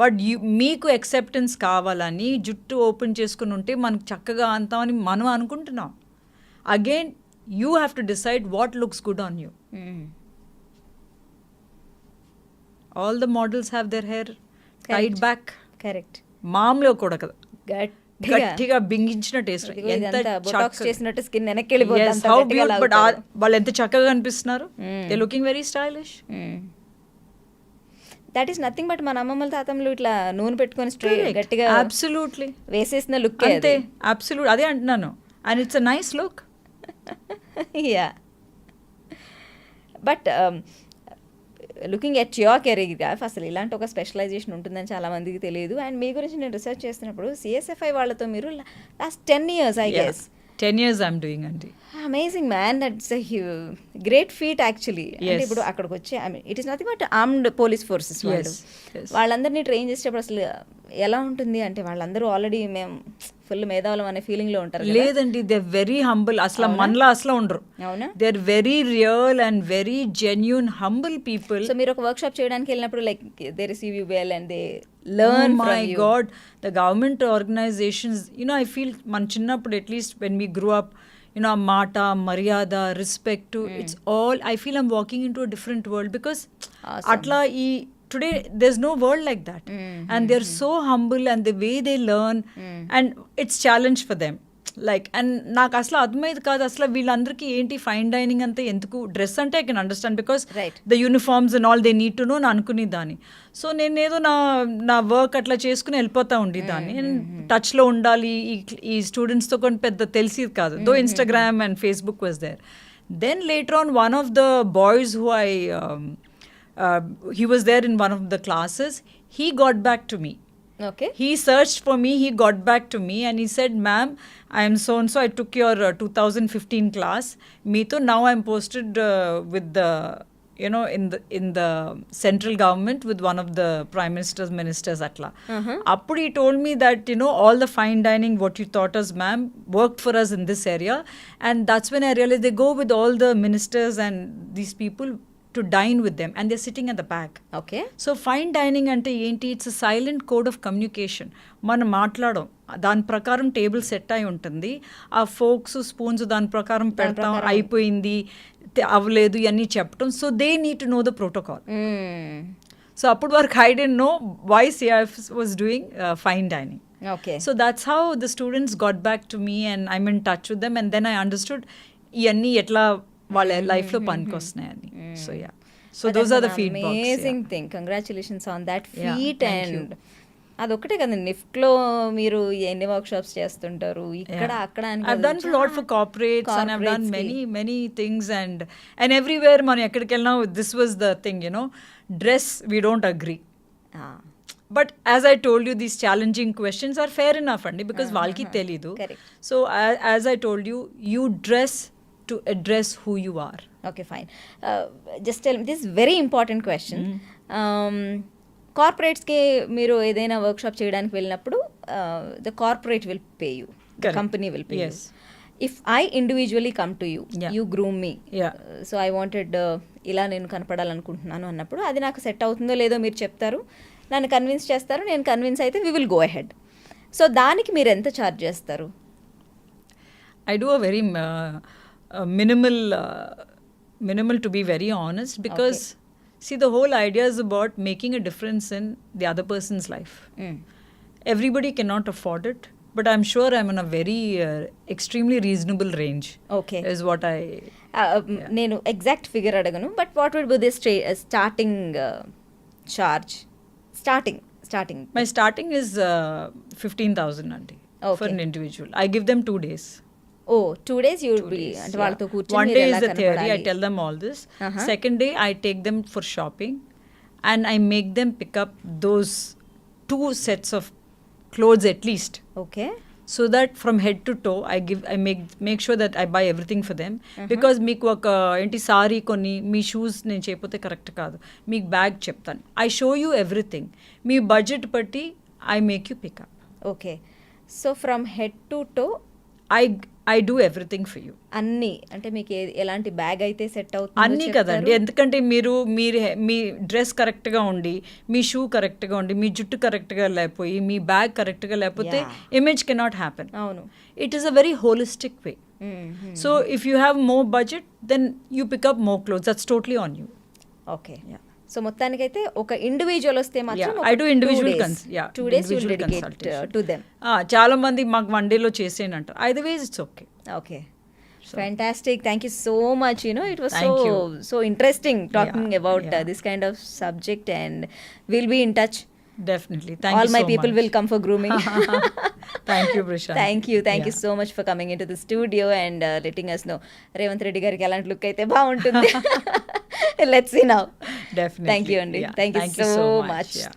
but మీకు యాక్సెప్టెన్స్ కావాలని జుట్టు ఓపెన్ చేసుకుని ఉంటే మనకు చక్కగా అంతామని మనం అనుకుంటున్నాం. Again you have to decide what looks good on you. All the models have their hair tied back. Correct. మామూలుగా కూడా కదా, గట్టిగా గట్టిగా బిగించిన టేస్ట్. ఎంత బొటాక్స్ చేసినట్టు స్కిన్ వెనక్కి వెళ్ళిపోతుంది. బట్ వాళ్ళు ఎంత చక్కగా కనిపిస్తున్నారు. They looking very stylish. That is nothing but మన అమ్మమ్మల తాతమ్మలు ఇట్లా నూనె పెట్టుకొని స్ట్రైట్ గట్టిగా అబ్సల్యూట్లీ వేసేసిన లుక్ అంతే. అబ్సల్యూట్ అదే అంటున్నాను. And it's a nice look. Yeah, but looking at your career అసలు ఇలాంటి ఒక స్పెషలైజేషన్ ఉంటుందని చాలా మందికి తెలియదు. అండ్ మీ గురించి నేను రీసెర్చ్ చేస్తున్నప్పుడు సిఎస్ఎఫ్ఐ వాళ్ళతో మీరు last 10 years I guess. 10 years I'm doing అండి. Amazing man, that's great feet actually. అంటే ఇప్పుడు అక్కడికి వచ్చి it is nothing but armed police forces వాళ్ళు. వాళ్ళందరినీ ట్రైన్ చేసేటప్పుడు అసలు ఎలా ఉంటుంది అంటే వాళ్ళందరూ ఆల్రెడీ మేము ఫుల్ మేధావులం అనే ఫీలింగ్ లో ఉంటారు. లేదండి, దే వెరీ హంబుల్. అసలు మనలా అసలు ఉండరు. అవునా? They are very real and very genuine humble people. So మీరు ఒక వర్క్ షాప్ చేయడానికి వెళ్ళినప్పుడు like they receive you well and they learn oh my from you. God, the government organizations, I feel man chinnappudu, at least when we grew up, mata, maryada, respect, it's all, I feel I'm walking into a different world because Awesome. atla today there's no world like that. And they're so humble and the way they learn and it's challenge for them. Like and నాకు అసలు అర్థమైంది కాదు అసలు వీళ్ళందరికీ ఏంటి fine dining అంతా ఎందుకు. Dress అంటే I can understand because the uniforms and all they need to no అని అనుకునేదాన్ని. సో నేను ఏదో నా వర్క్ అట్లా చేసుకుని వెళ్ళిపోతూ ఉండేదాన్ని. టచ్లో ఉండాలి ఈ స్టూడెంట్స్తో కొన్ని పెద్ద తెలిసేది కాదు. Though Instagram and Facebook was there. Then later on one of the boys who he was there in one of the classes. He got back to me. Okay. He searched for me, he got back to me and he said, ma'am, I am so and so, I took your 2015 class. Me too, now I am posted with the, in the central government with one of the prime minister's ministers atla. Appudu he told me that, all the fine dining, what you taught us, ma'am, worked for us in this area. And that's when I realized they go with all the ministers and these people to dine with them and they're sitting at the back. Okay. So fine dining ante enti, it's a silent code of communication. మనం మాట్లాడడం దాని ప్రకారం table set అయి ఉంటుంది. ఆ folks spoons దాని ప్రకారం పెడతాం, అయిపోయింది అవ్వలేదు ఇవన్నీ చెప్పడం. So they need to know the protocol. So అప్పుడు వరకు I didn't know why CIF was doing fine dining. Okay. So that's how the students got back to me and I'm in touch with them and then I understood ఇవన్నీ ఎట్లా వాళ్ళ లైఫ్లో పనికొస్తున్నాయని. So yeah, so those are the feedbacks. Amazing thing, congratulations on that feat. And అదొక్కటే కదండి, నిఫ్ట్లో మీరు ఎన్ని work shops చేస్తుంటారు ఇక్కడ అక్కడ అని. I've done a lot for corporates and I've done many things and everywhere మనం ఎక్కడికి వెళ్ళినా this was the thing, dress we don't agree. But as I told you, these challenging questions are fair enough andi because వాళ్ళకి తెలీదు. So as I told you, you dress to address who you are. Okay, fine. Just tell me this very important question. కార్పొరేట్స్కి మీరు ఏదైనా workshop చేయడానికి వెళ్ళినప్పుడు the corporate will pay you, the company will pay you. If I individually come to you, you groom me, so I wanted ఇలా నేను కనపడాలనుకుంటున్నాను అన్నప్పుడు అది నాకు set అవుతుందో లేదో మీరు చెప్తారు, నన్ను కన్విన్స్ చేస్తారు, నేను కన్విన్స్ అయితే we will go ahead. So దానికి మీరు ఎంత ఛార్జ్ చేస్తారు? I do a very minimal to be very honest because see the whole idea is about making a difference in the other person's life. Everybody cannot afford it, but I'm sure I'm in a very extremely reasonable range. Okay, is what I నేను exact figure అడగను, but what would be the starting charge? Starting? My starting is 15,000 అండి for Okay. an individual. I give them 2 days. Oh 2 days you 2 be days, అంటే yeah. వాళ్ళతో కూర్చొని One మీరు day ఎలా is the theory. I కనపడాలి? tell them all this. Uh-huh. Second day, I take them for shopping, and I make them pick up those 2 sets of clothes at least, okay. so that from head to toe, I make sure that I buy everything for them. Because మీకు ఒక ఏంటి sorry కొన్ని మీ shoes నేను చేయకపోతే correct కాదు, మీకు bag చెప్తాను, I show you everything, మీ బడ్జెట్ బట్టి I make you pickup. Okay. So from head to toe I do everything for you. అన్నీ అంటే మీకు ఎలాంటి బ్యాగ్ అయితే సెట్ అవుతుంది అన్నీ కదండి, ఎందుకంటే మీరు మీ డ్రెస్ కరెక్ట్గా ఉండి, మీ షూ కరెక్ట్గా ఉండి, మీ జుట్టు కరెక్ట్గా లేకపోయి, మీ బ్యాగ్ కరెక్ట్గా లేకపోతే ఇమేజ్ కెనాట్ హ్యాపెన్. అవును. It is a very holistic way. So if you have more budget then you pick up more clothes, that's totally on you. Okay. So మొత్తానికైతే ఒక ఇండివిజువల్ వస్తే మాత్రం I do individual 2 days you dedicate to them. చాలా మంది మాకు 1 day లో చేసేయంటారు, otherwise it's okay. Okay. Fantastic. Thank you so much. It was Thank you. so interesting talking about yeah. this kind of subject, and we'll be in touch. Definitely. Thank All you my so people much. will come for grooming. Thank you, Prashant. Thank you so much for coming into the studio and letting us know Revanth Reddy gariki elanti look aithe baaguntundi. Let's see now. Definitely. Thank you, Andy. Yeah. Thank you so much. Yeah.